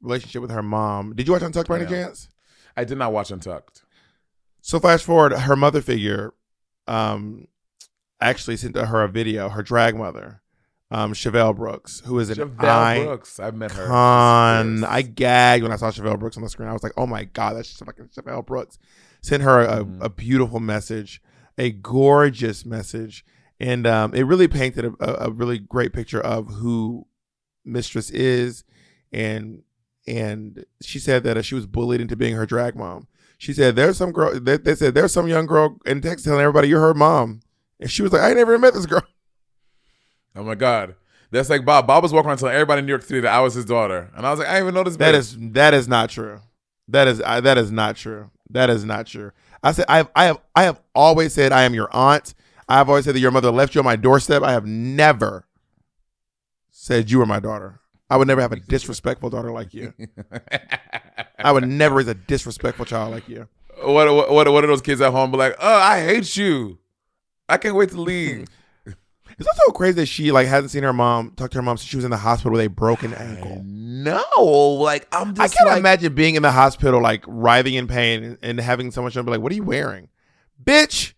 relationship with her mom. Did you watch Untucked by any chance? I did not watch Untucked. So fast forward, her mother figure actually sent her a video, her drag mother, Chevelle Brooks, who is an Brooks. I've met her. I gagged when I saw Chevelle Brooks on the screen. I was like, oh my God, that's just fucking Chevelle Brooks. Sent her a beautiful message, a gorgeous message. And it really painted a really great picture of who Mistress is. And she said that she was bullied into being her drag mom. She said, there's some girl, they said, there's some young girl in Texas telling everybody you're her mom. And she was like, I never met this girl. Oh my God. That's like Bob. Bob was walking around telling everybody in New York City that I was his daughter. And I was like, I didn't even know this bitch. That is not true. That is not true. That is not true. I said, I have always said I am your aunt. I've always said that your mother left you on my doorstep. I have never said you were my daughter. I would never have a disrespectful daughter like you. I would never raise a disrespectful child like you. What are those kids at home be like, oh, I hate you. I can't wait to leave. It's also crazy that she like hasn't seen her mom, talk to her mom since she was in the hospital with a broken ankle. No, like I'm just I can't imagine being in the hospital like writhing in pain and having someone show up and be like, what are you wearing? Bitch,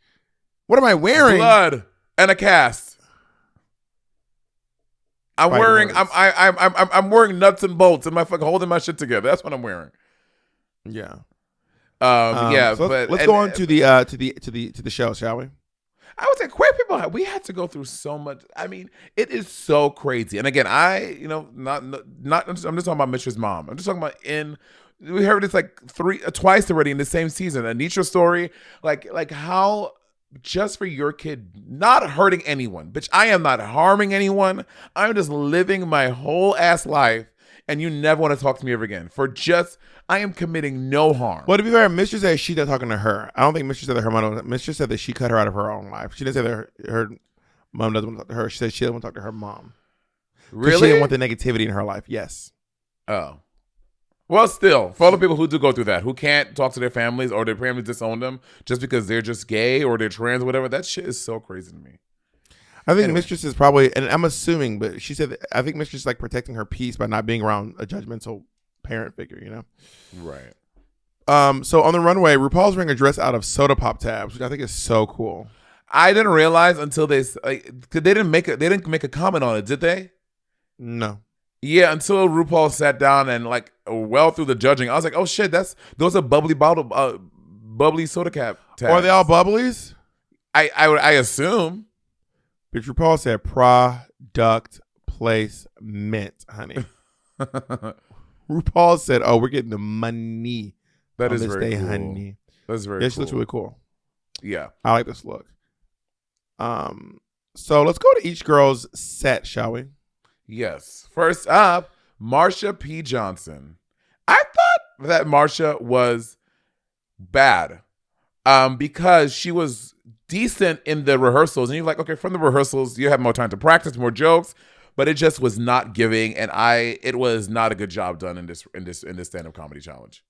what am I wearing? Blood and a cast. I'm wearing nuts and bolts and my fucking holding my shit together. That's what I'm wearing. Yeah. So let's go on to the show, shall we? I would say queer people, we had to go through so much. I mean, it is so crazy. And again, I'm just talking about Mistress Mom. I'm just talking about we heard this like twice already in the same season. Anitra story, like how just for your kid, not hurting anyone. Bitch, I am not harming anyone. I'm just living my whole ass life. And you never want to talk to me ever again. I am committing no harm. Well, to be fair, Mistress said she's not talking to her. I don't think Mistress said that her mom. Mistress said that she cut her out of her own life. She didn't say that her mom doesn't want to talk to her. She said she doesn't want to talk to her mom. Really? She didn't want the negativity in her life. Yes. Oh. Well, still, for all the people who do go through that, who can't talk to their families or their families disown them just because they're just gay or they're trans or whatever, that shit is so crazy to me. I think Mistress is probably, and I'm assuming, but she said, I think Mistress is like protecting her peace by not being around a judgmental parent figure, you know? Right. So on the runway, RuPaul's wearing a dress out of soda pop tabs, which I think is so cool. I didn't realize until they didn't make a comment on it, did they? No. Yeah, until RuPaul sat down and like well through the judging, I was like, oh shit, those are bubbly soda cap tabs. Are they all bubblies? I assume. Bitch, RuPaul said product placement, honey. RuPaul said, "Oh, we're getting the money that on is this very day, cool. honey." That's very. Yeah, cool. she looks really cool. Yeah, I like this look. So let's go to each girl's set, shall we? Yes. First up, Marsha P. Johnson. I thought that Marsha was bad, because she was decent in the rehearsals, and you're like, okay, from the rehearsals, you have more time to practice, more jokes. But it just was not giving, and it was not a good job done in this stand-up comedy challenge.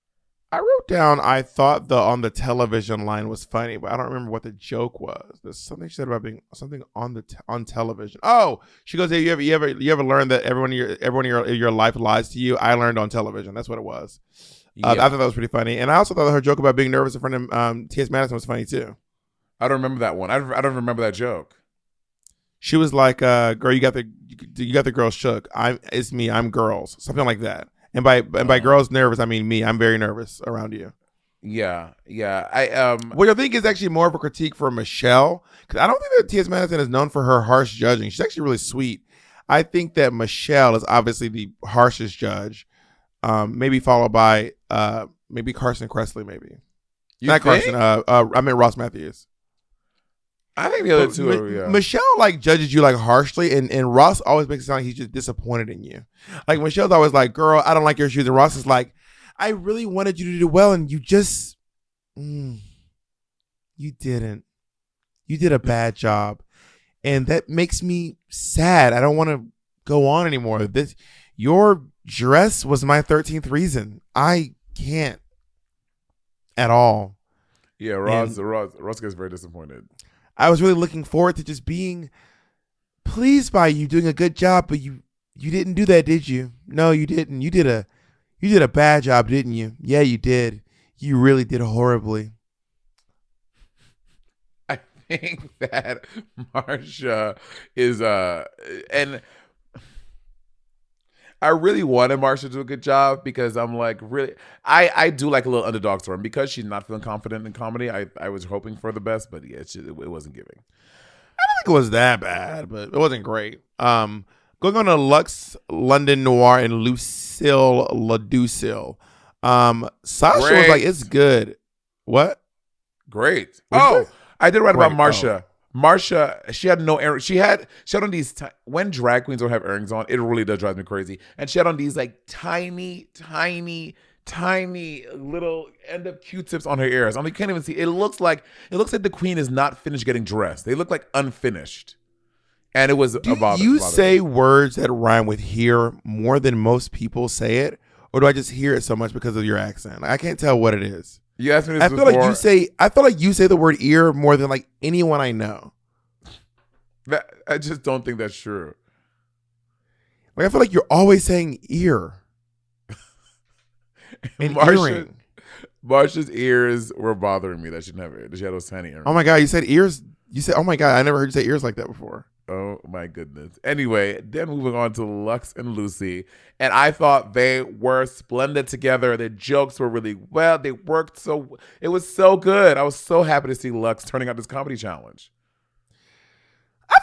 I wrote down, I thought the on the television line was funny, but I don't remember what the joke was. There's something she said about being something on the on television. Oh, she goes, hey, you ever learn that everyone in your life lies to you? I learned on television. That's what it was. I thought that was pretty funny. And I also thought her joke about being nervous in front of T.S. Madison was funny too. I don't remember that one. I don't remember that joke. She was like, girl, you got the girls shook. It's me. I'm girls. Something like that. And by girls nervous, I mean me. I'm very nervous around you. Yeah. Which I think is actually more of a critique for Michelle, because I don't think that T.S. Madison is known for her harsh judging. She's actually really sweet. I think that Michelle is obviously the harshest judge, maybe followed by maybe Carson Kressley, maybe. Not think? Carson. I meant Ross Matthews. I think the other two are, yeah. Michelle like judges you like harshly, and Ross always makes it sound like he's just disappointed in you. Like Michelle's always like, girl, I don't like your shoes. And Ross is like, I really wanted you to do well, and you just you didn't. You did a bad job. And that makes me sad. I don't want to go on anymore. Your dress was my 13th reason. I can't at all. Yeah, Ross gets very disappointed. I was really looking forward to just being pleased by you doing a good job, but you didn't do that, did you? No, you didn't. You did a bad job, didn't you? Yeah, you did. You really did horribly. I think that Marcia is and I really wanted Marcia to do a good job because I'm like, really, I do like a little underdog story. And because she's not feeling confident in comedy, I was hoping for the best, but yeah, it wasn't giving. I don't think it was that bad, but it wasn't great. Going on to Lux, London Noir, and Lucille LaDucille. Sasha was like, it's good. What? Great. What? I did write about Marcia. Marcia, she had no earrings. She had on these when drag queens don't have earrings on, it really does drive me crazy. And she had on these like tiny little end up Q-tips on her ears. I mean, you can't even see. It looks like the queen is not finished getting dressed. They look like unfinished. And it was about you say words that rhyme with here more than most people say it, or do I just hear it so much because of your accent? I can't tell what it is. You asked me this I feel like you say the word ear more than like anyone I know. I just don't think that's true. Like I feel like you're always saying ear. And earring. Marcia's ears were bothering me. That she didn't have ears. She had those tiny earrings. Oh my God, you said ears. You said, oh my God, I never heard you say ears like that before. Oh my goodness. Anyway, then moving on to Lux and Lucy. And I thought they were splendid together. Their jokes were really well. They worked it was so good. I was so happy to see Lux turning out this comedy challenge. I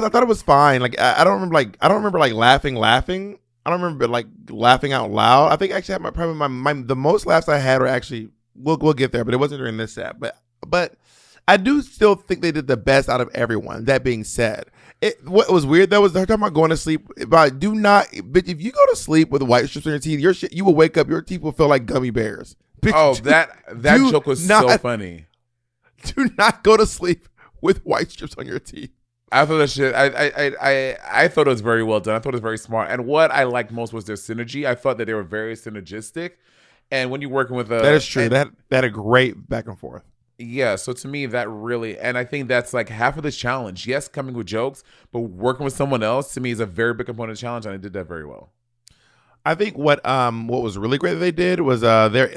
thought it was fine. Like I don't remember like laughing. I don't remember like laughing out loud. I think actually the most laughs I had were actually we'll get there, but it wasn't during this set. But I do still think they did the best out of everyone. That being said, what was weird though was they're talking about going to sleep. But bitch, if you go to sleep with white strips on your teeth, you will wake up. Your teeth will feel like gummy bears. Bitch, that joke was so funny. Do not go to sleep with white strips on your teeth. I thought that shit. I thought it was very well done. I thought it was very smart. And what I liked most was their synergy. I thought that they were very synergistic. And when you're working with that is true. That a great back and forth. Yeah, so to me, that really, and I think that's like half of this challenge. Yes, coming with jokes, but working with someone else to me is a very big component of the challenge, and I did that very well. I think what was really great that they did was their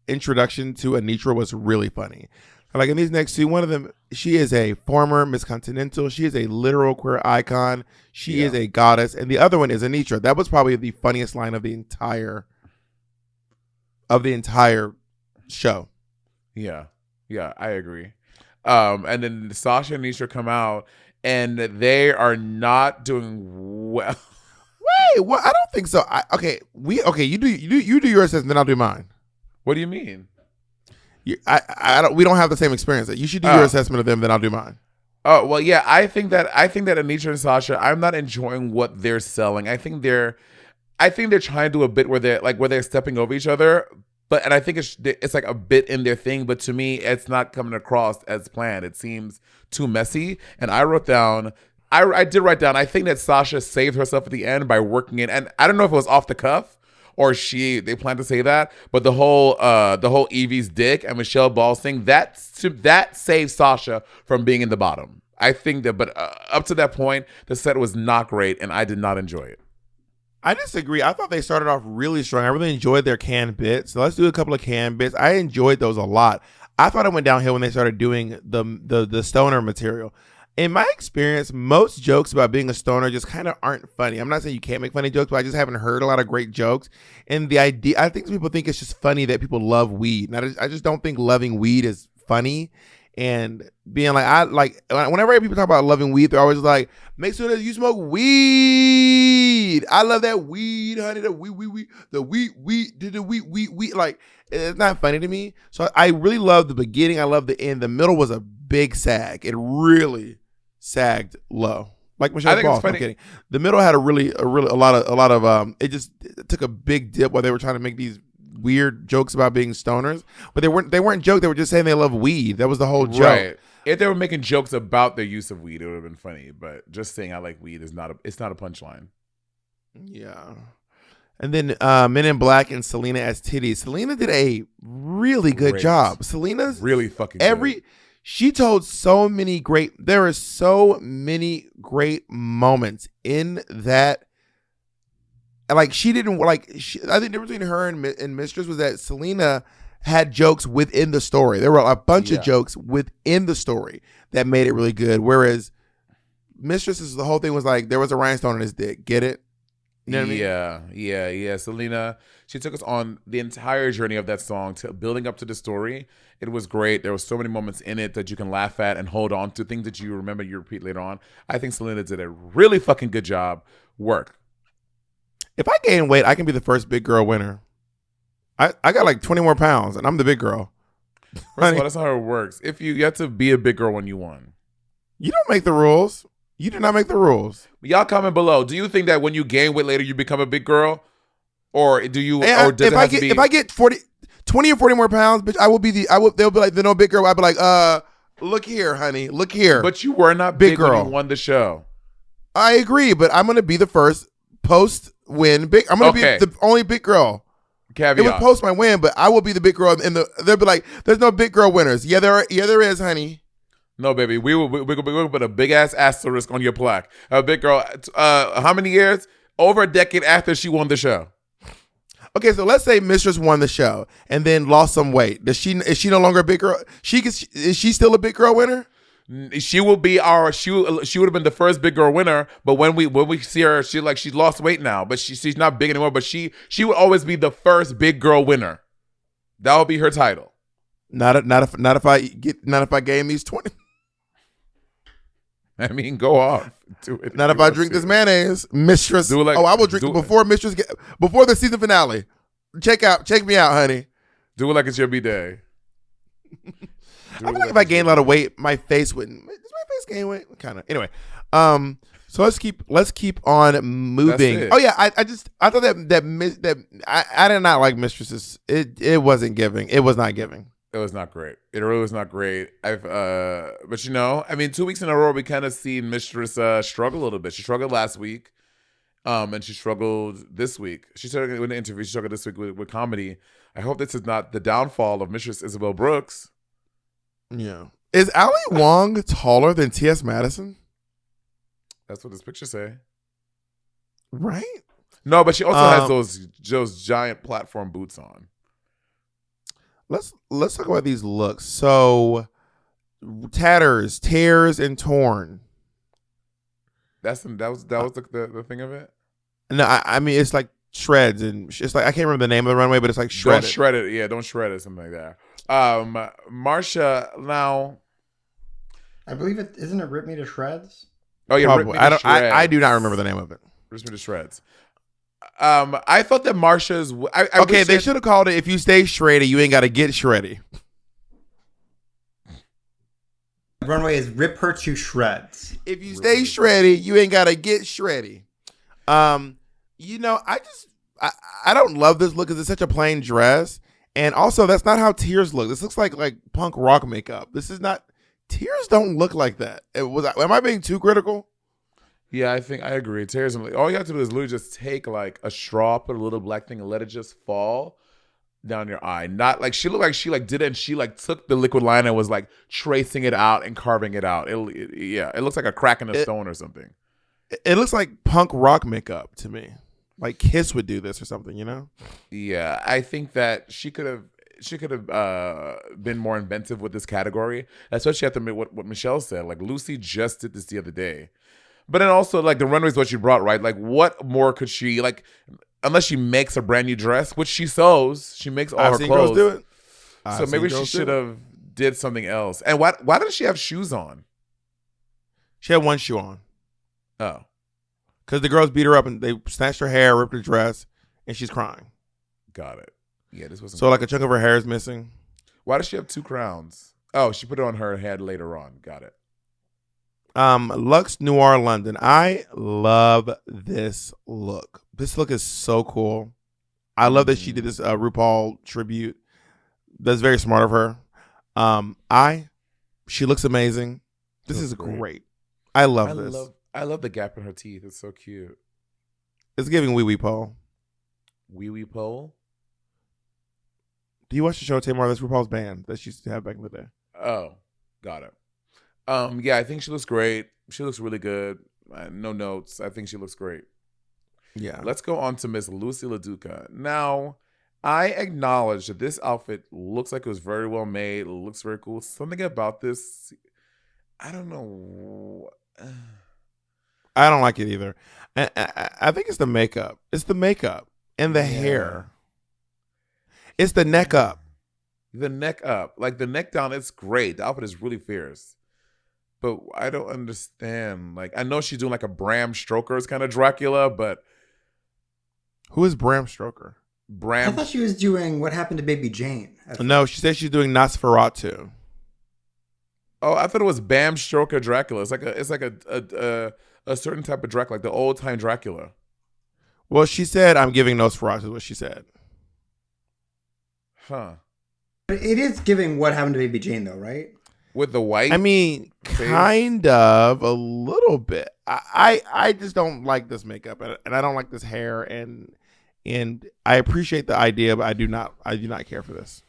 introduction to Anitra was really funny. Like in these next two, one of them, she is a former Miss Continental. She is a literal queer icon. She is a goddess, and the other one is Anitra. That was probably the funniest line of the entire show. Yeah, I agree. And then Sasha and Nisha come out, and they are not doing well. Wait, well, I don't think so. You do your assessment, then I'll do mine. What do you mean? We don't have the same experience. You should do your assessment of them, then I'll do mine. Oh well, yeah. I think that Anitra and Sasha, I'm not enjoying what they're selling. I think they're trying to do a bit where they're stepping over each other. And I think it's like a bit in their thing, but to me, it's not coming across as planned. It seems too messy. And I wrote down, I did write down, I think that Sasha saved herself at the end by working in, and I don't know if it was off the cuff or they plan to say that. But the whole Evie's dick and Michelle Ball's thing, that saved Sasha from being in the bottom. I think that, but up to that point, the set was not great, and I did not enjoy it. I disagree. I thought they started off really strong. I really enjoyed their canned bits. So let's do a couple of canned bits. I enjoyed those a lot. I thought it went downhill when they started doing the stoner material. In my experience, most jokes about being a stoner just kind of aren't funny. I'm not saying you can't make funny jokes, but I just haven't heard a lot of great jokes. And the idea, I think people think it's just funny that people love weed. And I just don't think loving weed is funny. And being like, whenever people talk about loving weed, they're always like, make sure that you smoke weed. I love that weed, honey. The weed. Like, it's not funny to me. So I really love the beginning. I love the end. The middle was a big sag. It really sagged low. Like Michelle Ball. I'm kidding. The middle had a lot of it just took a big dip while they were trying to make these weird jokes about being stoners, but they weren't jokes. They were just saying they love weed. That was the whole joke. Right. If they were making jokes about their use of weed, it would have been funny. But just saying I like weed is not a punchline. Yeah. And then Men in Black and Selena as titties. Selena did a really good job. Selena's really fucking good. She told there are so many great moments in that. Like she didn't like. I think the difference between her and Mistress was that Selena had jokes within the story. There were a bunch of jokes within the story that made it really good. Whereas Mistress's the whole thing was like there was a rhinestone in his dick. Get it? You know what I mean? Yeah. Selena, she took us on the entire journey of that song, building up to the story. It was great. There were so many moments in it that you can laugh at and hold on to, things that you remember, you repeat later on. I think Selena did a really fucking good job. Work. If I gain weight, I can be the first big girl winner. I got like 20 more pounds, and I'm the big girl. First of all, that's not how it works. If you have to be a big girl when you won. You don't make the rules. You do not make the rules. Y'all comment below. Do you think that when you gain weight later, you become a big girl? Or do you, or does it have to be? If I get 20 or 40 more pounds, bitch, they'll be like, the no big girl. I'll be like, look here, honey, look here. But you were not big girl when you won the show. I agree, but I'm going to be the first post-win big. I'm going to be the only big girl. Caveat. It was post my win, but I will be the big girl. And they'll be like, there's no big girl winners. Yeah, there is, honey. No, baby. We're gonna put a big ass asterisk on your plaque. A big girl. How many years? Over a decade after she won the show. Okay, so let's say Mistress won the show and then lost some weight. Is she no longer a big girl? Is she still a big girl winner? She will be she would have been the first big girl winner, but when we see her, she's lost weight now, but she's not big anymore, but she would always be the first big girl winner. That would be her title. Not if I gain these 20. I mean, go off. Do it. Not if I drink this mayonnaise, Mistress. I will drink it before Mistress before the season finale. Check me out, honey. Do it like it's your B-day. I feel like if I gained a lot of weight, my face wouldn't. Does my face gain weight? Kind of. Anyway, so let's keep on moving. Oh yeah, I thought that I did not like Mistresses. It wasn't giving. It was not giving. It was not great. It really was not great. But I mean, 2 weeks in a row, we kind of seen Mistress struggle a little bit. She struggled last week, and she struggled this week. She struggled in the interview. She struggled this week with comedy. I hope this is not the downfall of Mistress Isabel Brooks. Yeah. Is Ali Wong taller than T.S. Madison? That's what this picture say. Right? No, but she also has those giant platform boots on. Let's talk about these looks. So, tatters, tears, and torn. That was the thing of it. No, I mean it's like shreds and it's like I can't remember the name of the runway, but it's like shredded. Don't shred it. Yeah, don't shred it. Something like that. Marsha now. I believe it isn't it Rip Me to Shreds. Oh yeah, probably. I do not remember the name of it. Rip Me to Shreds. I thought that Marsha's. Okay, they should have called it "If You Stay Shreddy, You Ain't Got to Get Shreddy." Runway is Rip Her to Shreds. If you stay shreddy, you ain't got to get shreddy. You know, I don't love this look because it's such a plain dress, and also that's not how Tears look. This looks like punk rock makeup. This is not. Tears don't look like that. Am I being too critical? Yeah, I think I agree. Tears and all you have to do is literally just take like a straw, put a little black thing, and let it just fall down your eye. Not like she looked like she like did it and she like took the liquid liner and was like tracing it out and carving it out. Yeah, it looks like a crack in a stone or something. It looks like punk rock makeup to me. Like Kiss would do this or something, you know? Yeah, I think that she could have been more inventive with this category, especially after what Michelle said. Like Lucy just did this the other day. But then also, like, the runway's what she brought, right? Like, what more could she, like, unless she makes a brand new dress, which she sews, she makes all her seen clothes. Girls do it. So maybe she should have did something else. And why doesn't she have shoes on? She had one shoe on. Oh. Because the girls beat her up and they snatched her hair, ripped her dress, and she's crying. Got it. Yeah, this wasn't. So, like, a chunk of her hair is missing. Why does she have 2 crowns? Oh, she put it on her head later on. Got it. Luxe Noir London. I love this look. This look is so cool. I love that she did this RuPaul tribute. That's very smart of her. She looks amazing. This is great. I love this. I love the gap in her teeth. It's so cute. It's giving wee wee pole. Wee wee pole? Do you watch the show, Tamar? That's RuPaul's band that she used to have back in the day. Oh, got it. Yeah, I think she looks great. She looks really good. No notes. I think she looks great. Yeah. Let's go on to Miss Lucy LaDuca. Now, I acknowledge that this outfit looks like it was very well made. It looks very cool. Something about this, I don't know. I don't like it either. I think it's the makeup. It's the makeup and the hair. It's the neck up. The neck up. Like the neck down, it's great. The outfit is really fierce. But I don't understand. Like, I know she's doing like a Bram Stoker's kind of Dracula, but who is Bram Stoker? I thought she was doing What Happened to Baby Jane. No, she said she's doing Nosferatu. Oh, I thought it was Bram Stoker Dracula. It's like a certain type of Dracula, like the old time Dracula. Well, she said I'm giving Nosferatu. Is what she said. Huh. But it is giving What Happened to Baby Jane, though, right? With the white? I mean, kind of, a little bit. I just don't like this makeup, and I don't like this hair, and I appreciate the idea, but I do not care for this.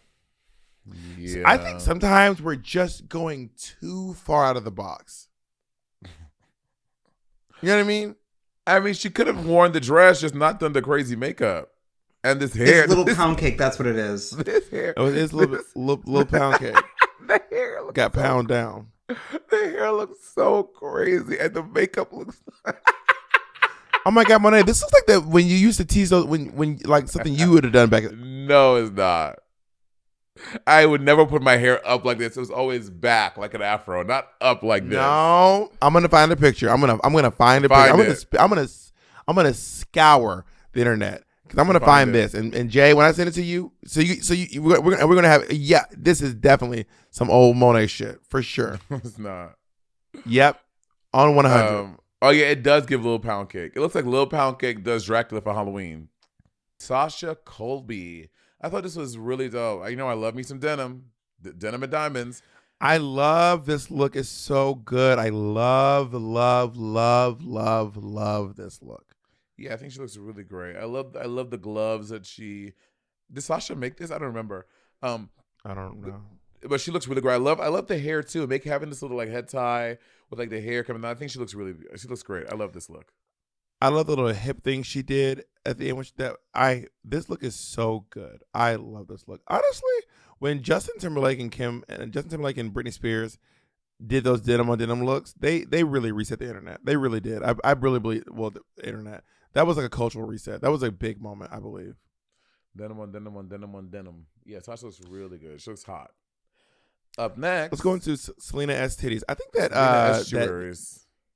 Yeah. So I think sometimes we're just going too far out of the box. You know what I mean? I mean, she could have worn the dress, just not done the crazy makeup. And this hair. It's little pound cake, that's what it is. This hair. Oh, it is a little pound cake. The hair looks got pound down. The hair looks so crazy, and the makeup looks. Oh my God, Monet! This looks like that when you used to tease those when like something you would have done back. No, it's not. I would never put my hair up like this. It was always back like an afro, not up like this. No, I'm gonna find a picture. I'm gonna find a picture. I'm gonna scour the internet. I'm gonna find this, and Jay, when I send it to you, we're gonna have this is definitely some old Monet shit for sure. It's not. Yep, on 100. Oh yeah, it does give Lil Pound Cake. It looks like Lil Pound Cake does Dracula for Halloween. Sasha Colby. I thought this was really dope. You know, I love me some denim, denim and diamonds. I love this look. It's so good. I love this look. Yeah, I think she looks really great. I love the gloves that she. Did Sasha make this? I don't remember. I don't know. But she looks really great. I love the hair too. Having this little like head tie with like the hair coming down. I think she looks great. I love this look. I love the little hip thing she did at the end. This look is so good. I love this look. Honestly, when Justin Timberlake and Britney Spears did those denim on denim looks, they really reset the internet. They really did. I really believe the internet. That was like a cultural reset. That was a big moment, I believe. Denim on denim on denim on denim. Yeah, Sasha looks really good. She looks hot. Up next, let's go into Selena S titties. I think that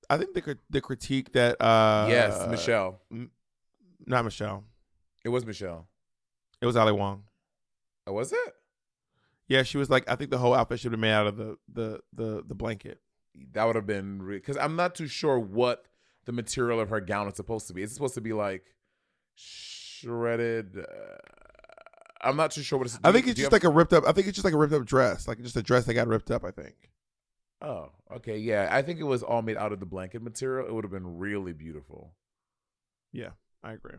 I think the critique that yes, Michelle, not Michelle. It was Michelle. It was Ali Wong. Oh, was it? Yeah, she was like, I think the whole outfit should have been made out of the blanket. That would have been because I'm not too sure what the material of her gown is supposed to be. It's supposed to be like shredded. I'm not too sure what it's. I think it's just like a ripped up. I think it's just like a ripped up dress, like just a dress that got ripped up. I think. Oh, okay, yeah. I think it was all made out of the blanket material. It would have been really beautiful. Yeah, I agree.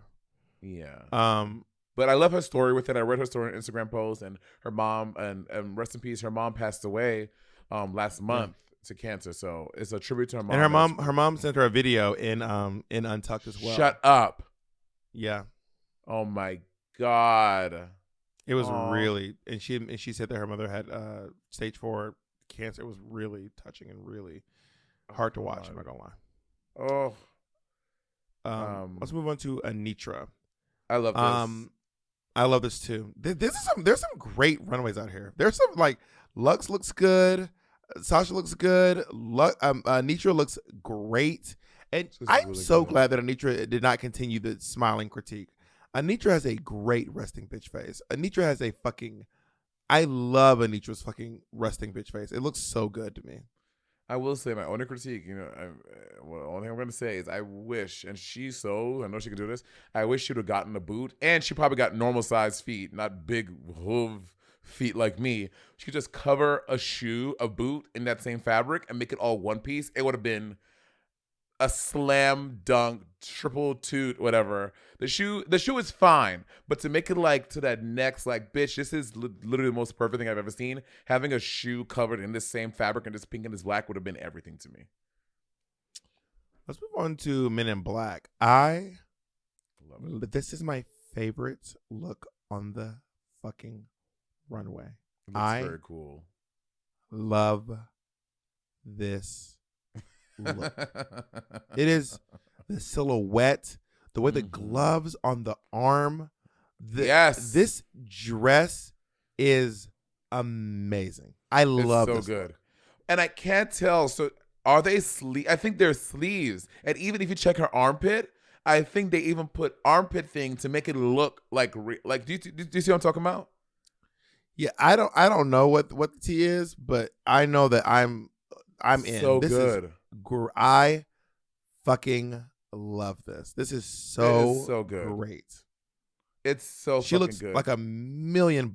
Yeah. Um, But I love her story with it. I read her story on Instagram post, and her mom, and rest in peace, her mom passed away last month to cancer. So it's a tribute to her mom. and her mom sent her a video in Untucked as well. Shut up. Yeah. Oh my God. It was really, and she said that her mother had stage 4 cancer. It was really touching and really hard to watch. I'm not gonna lie. Oh. Let's move on to Anitra. I love this. I love this too. There's some great runways out here. There's some like Lux looks good, Sasha looks good, Anitra looks great, and I'm really so glad that Anitra did not continue the smiling critique. Anitra has a great resting bitch face. Anitra has a fucking, I love Anitra's fucking resting bitch face. It looks so good to me. I will say my only critique, the only thing I'm going to say is I wish, and I know she can do this, I wish she would have gotten a boot, and she probably got normal sized feet, not big hoof feet like me. She could just cover a boot in that same fabric and make it all one piece. It would have been a slam dunk, triple toot, whatever. The shoe is fine, but to make it like to that next, like, bitch, this is literally the most perfect thing I've ever seen. Having a shoe covered in this same fabric and this pink and this black would have been everything to me. Let's move on to Men in Black. I love it. This is my favorite look on the fucking runway. It looks very cool. Love this look. It is the silhouette, the way the gloves on the arm. Yes, this dress is amazing. I love it. So good. And I can't tell. So are they sleeves? I think they're sleeves. And even if you check her armpit, I think they even put armpit thing to make it look like do you see what I'm talking about? Yeah, I don't know what the T is, but I know that I'm in. So this good. I fucking love this. This is so good. Great. It's so she looks good. like $1 million.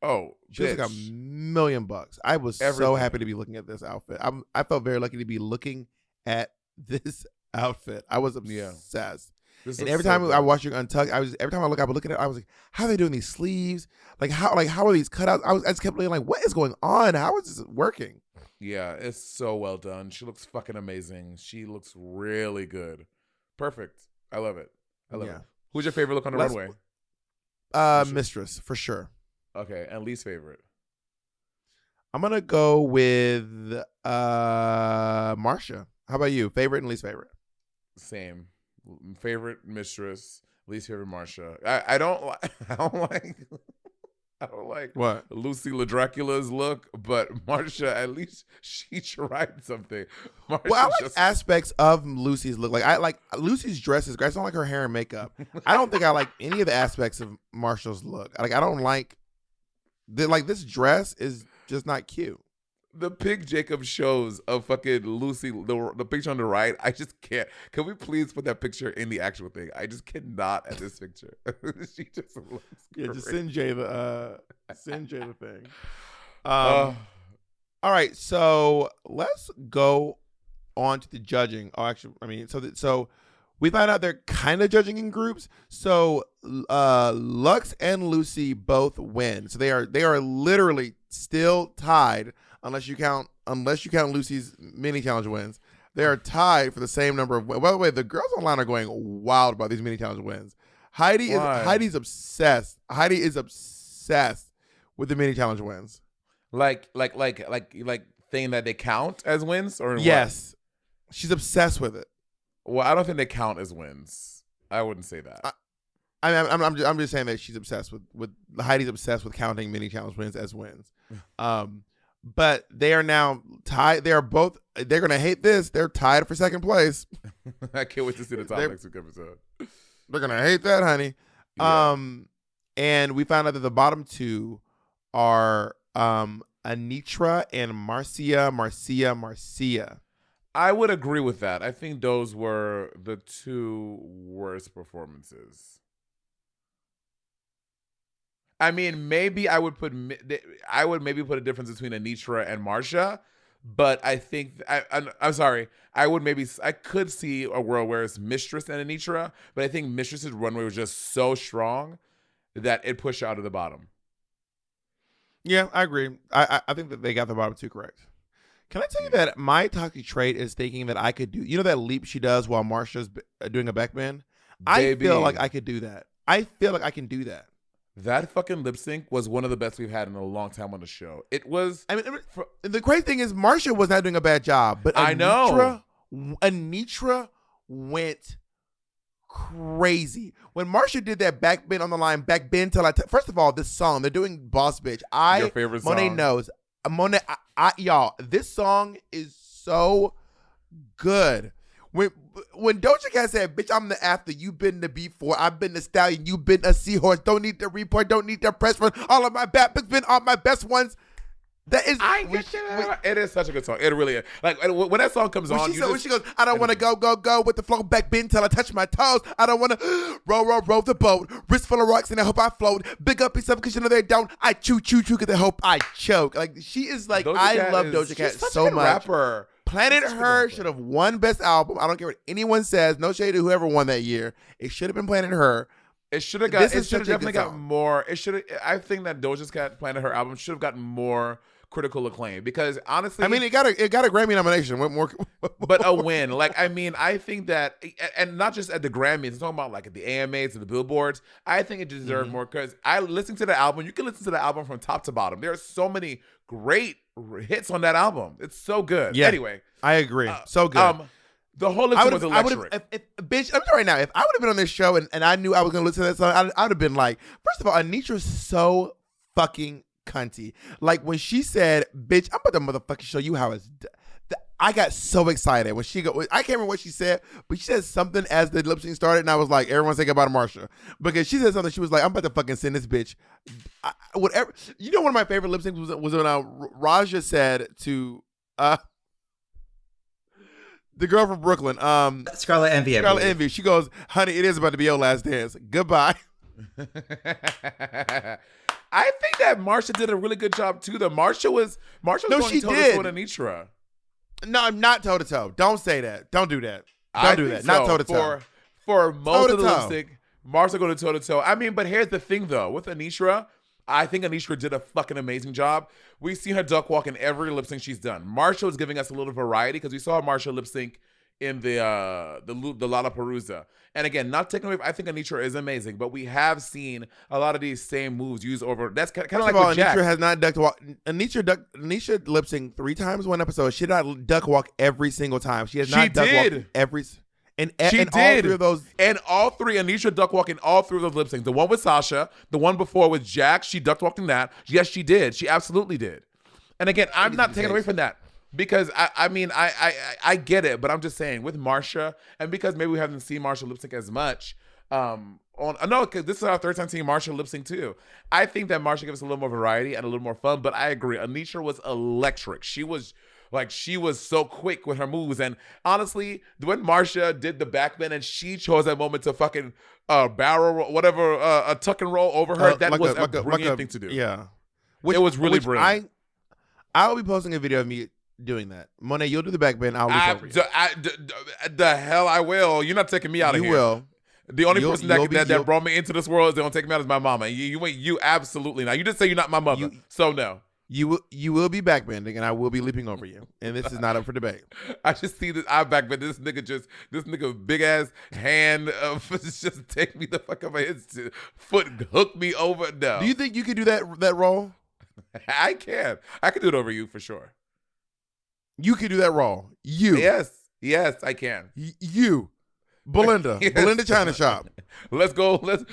Oh, she looks like $1 million. I was so happy to be looking at this outfit. I felt very lucky to be looking at this outfit. I was obsessed. And every time I watched you Untucked, every time I would look at it, I was like, how are they doing these sleeves? How are these cutouts? I just kept looking like, what is going on? How is this working? Yeah, it's so well done. She looks fucking amazing. She looks really good. Perfect. I love it. I love it. Who's your favorite look on the runway? Mistress, for sure. Okay, and least favorite? I'm going to go with Marsha. How about you? Favorite and least favorite? Same. Favorite Mistress, least favorite Marsha. I don't like what Lucy LaDracula's look, but Marsha, at least she tried something. Marsha, well, I like aspects of Lucy's look. Like I like Lucy's dress is great. I don't like her hair and makeup. I don't think I like any of the aspects of Marsha's look. Like I don't like this dress is just not cute. The pic Jacob shows of fucking Lucy, the picture on the right, I just can't. Can we please put that picture in the actual thing? I just cannot at this picture. She just looks great. Just send Jay the thing. All right, so let's go on to the judging. Oh, actually, I mean, so we find out they're kind of judging in groups. So Lux and Lucy both win. So they are literally still tied. Unless you count Lucy's mini challenge wins, they are tied for the same number of. By the way, the girls online are going wild about these mini challenge wins. Heidi's obsessed. Heidi is obsessed with the mini challenge wins. Like saying that they count as wins or yes, what? She's obsessed with it. Well, I don't think they count as wins. I wouldn't say that. I'm just saying that she's obsessed with Heidi's obsessed with counting mini challenge wins as wins. But they are now tied. They're going to hate this. They're tied for second place. I can't wait to see the top next week episode. They're going to hate that, honey. Yeah. And we found out that the bottom two are Anitra and Marcia. I would agree with that. I think those were the two worst performances. I mean, maybe I would maybe put a difference between Anitra and Marsha, But I think I'm sorry. I could see a world where it's Mistress and Anitra, but I think Mistress's runway was just so strong that it pushed her out of the bottom. Yeah, I agree. I think that they got the bottom two correct. Can I tell you that my toxic trait is thinking that I could do, you know, that leap she does while Marsha's doing a backbend? I feel like I could do that. I feel like I can do that. That fucking lip sync was one of the best we've had in a long time on the show. It was. I mean, the crazy thing is Marsha was not doing a bad job, but I know. Anitra went crazy when Marsha did that backbend on the line. Backbend till first of all, this song they're doing Boss Bitch. Your favorite song. Monet knows. Monet, y'all, this song is so good. When Doja Cat said, "Bitch, I'm the after, you been the before, I've been the stallion, you been a seahorse, don't need the report, don't need the press run, all of my bad bitches been all my best ones." That is, it is such a good song. It really is. Like when that song comes on, when she goes, "I don't want to go with the flow back bend till I touch my toes. I don't want to row the boat. Wrist full of rocks and I hope I float. Big up yourself because you know they don't. I chew because they hope I choke." Like she is like, I love Doja Cat so much. Rapper. Planet Her should have won Best Album. I don't care what anyone says. No shade to whoever won that year. It should have been Planet Her. It should have got. It should have definitely got more. It should have. I think that Doja Cat Planet Her album should have gotten more critical acclaim because honestly, I mean, it got a Grammy nomination. What more? But a win. Like, I mean, I think that, and not just at the Grammys, I'm talking about like at the AMAs and the Billboards. I think it deserved more because I listened to the album. You can listen to the album from top to bottom. There are so many great hits on that album. It's so good. Yeah. Anyway, I agree. So good. The whole listen was electric. Bitch, I'm right now. If I would have been on this show and I knew I was going to listen to that song, I would have been like, first of all, Anitra's so fucking cunty. Like when she said, "Bitch, I'm about to motherfucking show you how it's." I got so excited when she go. I can't remember what she said, but she said something as the lip sync started, and I was like, "Everyone say goodbye to Marsha," because she said something. She was like, "I'm about to fucking send this bitch." Whatever. You know, one of my favorite lip syncs was when Raja said to the girl from Brooklyn, Scarlet Envy. Scarlet Envy. She goes, "Honey, it is about to be your last dance. Goodbye." I think that Marsha did a really good job too. Marsha was going toe-to-toe with Anitra. No, I'm not toe-to-toe. Don't say that. Don't do that. Don't do that. Not toe-to-toe. For most of the lip sync, Marsha going toe-to-toe. I mean, but here's the thing though. With Anitra, I think Anitra did a fucking amazing job. We see her duck walk in every lip sync she's done. Marsha was giving us a little variety because we saw Marsha lip sync in the Lollapalooza. And again, not taking away, I think Anitra is amazing, but we have seen a lot of these same moves used over. That's kind of like with Jax. Anitra has not ducked walk. Anisha lip sync 3 times one episode. She did not duck walk every single time. She has not duck walked every. And all 3 of those. And all 3, Anisha duck walked in all 3 of those lip syncs. The one with Sasha, the one before with Jax, she duck walked in that. Yes, she did. She absolutely did. And again, I'm not taking away from that. Because I get it, but I'm just saying with Marsha, and because maybe we haven't seen Marsha lip sync as much, because this is our 3rd time seeing Marsha lip sync too. I think that Marsha gives us a little more variety and a little more fun. But I agree, Anisha was electric. She was so quick with her moves, and honestly, when Marsha did the backbend and she chose that moment to fucking barrel whatever a tuck and roll over her, that was a brilliant thing to do. Yeah, it was really brilliant. I'll be posting a video of me doing that. Monet, you'll do the backbend. I'll leap over you. The hell I will. You're not taking me out of here. You will. The only person that brought me into this world is going to take me out is my mama. You absolutely not. You just say you're not my mother. So no. You will be backbending, and I will be leaping over you. And this is not up for debate. I just see this. I backbend. This nigga big ass hand just take me the fuck up his foot, hook me over. No. Do you think you could do that role? I can. I can do it over you for sure. You could do that role. You. Yes, I can. You. Belinda. Yes. Belinda China Shop. Let's go. Let's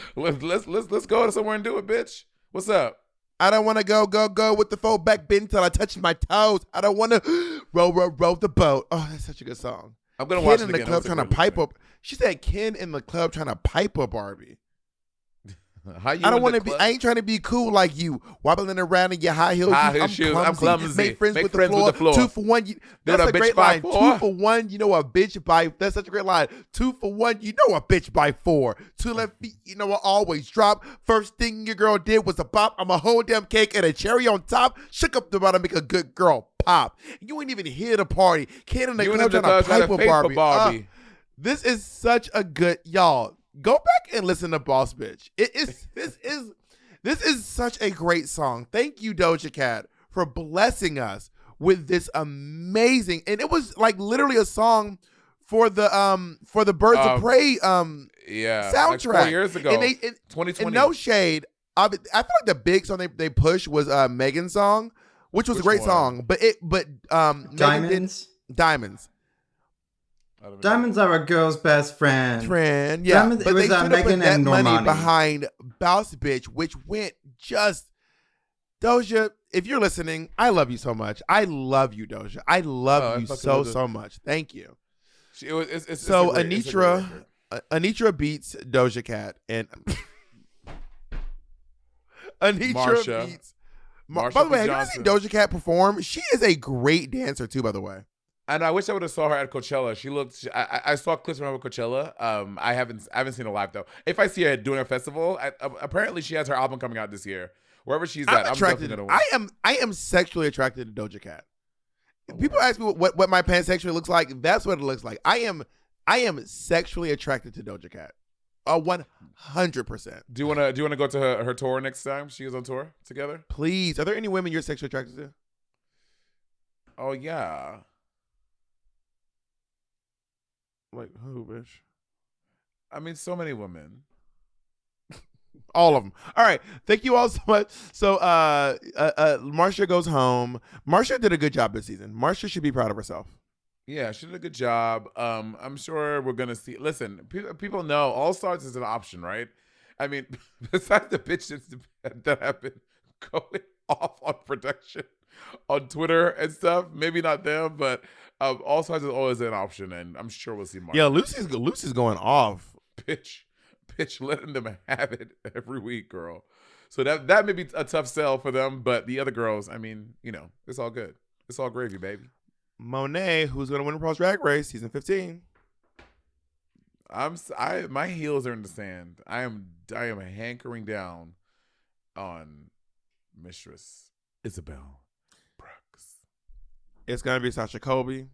go to somewhere and do it, bitch. What's up? I don't want to go with the full back bend till I touch my toes. I don't want to row the boat. Oh, that's such a good song. I'm gonna watch it in the club trying to pipe up. She said Ken in the club trying to pipe up Barbie. I don't want to be. I ain't trying to be cool like you, wobbling around in your high heels. I'm clumsy. Make friends with the floor. 2 for 1. That's a great line. 2 for 1. You know a bitch by. That's such a great line. 2 for 1. You know a bitch by 4. 2 left feet. You know I always drop. First thing your girl did was a bop. I'm a whole damn cake and a cherry on top. Shook up the bottom, make a good girl pop. You ain't even here to party. Kid in the You club and trying to trying pipe to with fake for Barbie. Barbie. This is such a good y'all. Go back and listen to Boss Bitch. This is such a great song. Thank you, Doja Cat, for blessing us with this amazing. And it was like literally a song for the Birds of Prey Yeah, soundtrack like 4 years ago, and 2020. And no shade, I feel like the big song they pushed was Megan's song, which was a great song. But Diamonds. Diamonds. Diamonds are a girl's best friend. Yeah. Diamonds, but it was they should have Megan put that and money Normani. behind Boss Bitch, which went just Doja. If you're listening, I love you so much. I love you, Doja. I love you so much. Thank you. Anitra beats Doja Cat and Anitra beats. By the way, have you seen Doja Cat perform? She is a great dancer too. By the way. And I wish I would have saw her at Coachella. She looked. I saw clips from her at Coachella. I haven't seen her live though. If I see her doing a festival, apparently she has her album coming out this year. Wherever she's at, I'm definitely gonna watch. I am sexually attracted to Doja Cat. People ask me what my pansexuality looks like. That's what it looks like. I am sexually attracted to Doja Cat. 100%. Do you wanna go to her tour next time she is on tour together? Please. Are there any women you're sexually attracted to? Oh yeah. Like who, bitch? I mean, so many women. All of them. All right. Thank you all so much. So Marsha goes home. Marsha did a good job this season. Marsha should be proud of herself. Yeah, she did a good job. I'm sure we're gonna see. Listen, people know All Stars is an option, right? I mean, besides the bitches that have been going off on production on Twitter and stuff, maybe not them, but All Stars is always an option, and I'm sure we'll see Marsha. Yeah, Lucy's going off. Bitch, letting them have it every week, girl. So that may be a tough sell for them, but the other girls, I mean, it's all good. It's all gravy, baby. Monet, who's going to win RuPaul's Drag Race season 15. My heels are in the sand. I am hankering down on Mistress Isabel Brooks. It's going to be Sasha Colby,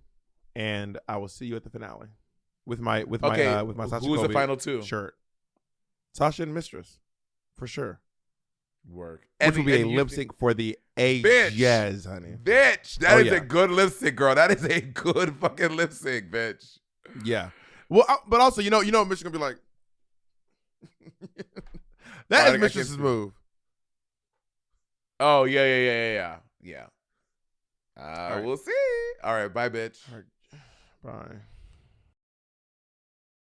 and I will see you at the finale with my Sasha Colby. Who's the final two? Shirt. Sasha and Mistress, for sure. Work. Which will be a lip sync for the ages, honey. Bitch, that is a good lip sync, girl. That is a good fucking lip sync, bitch. Yeah. Well, but also, Mistress gonna be like, that is Mistress's move. Oh yeah. We'll see. All right, bye, bitch. All right. Bye.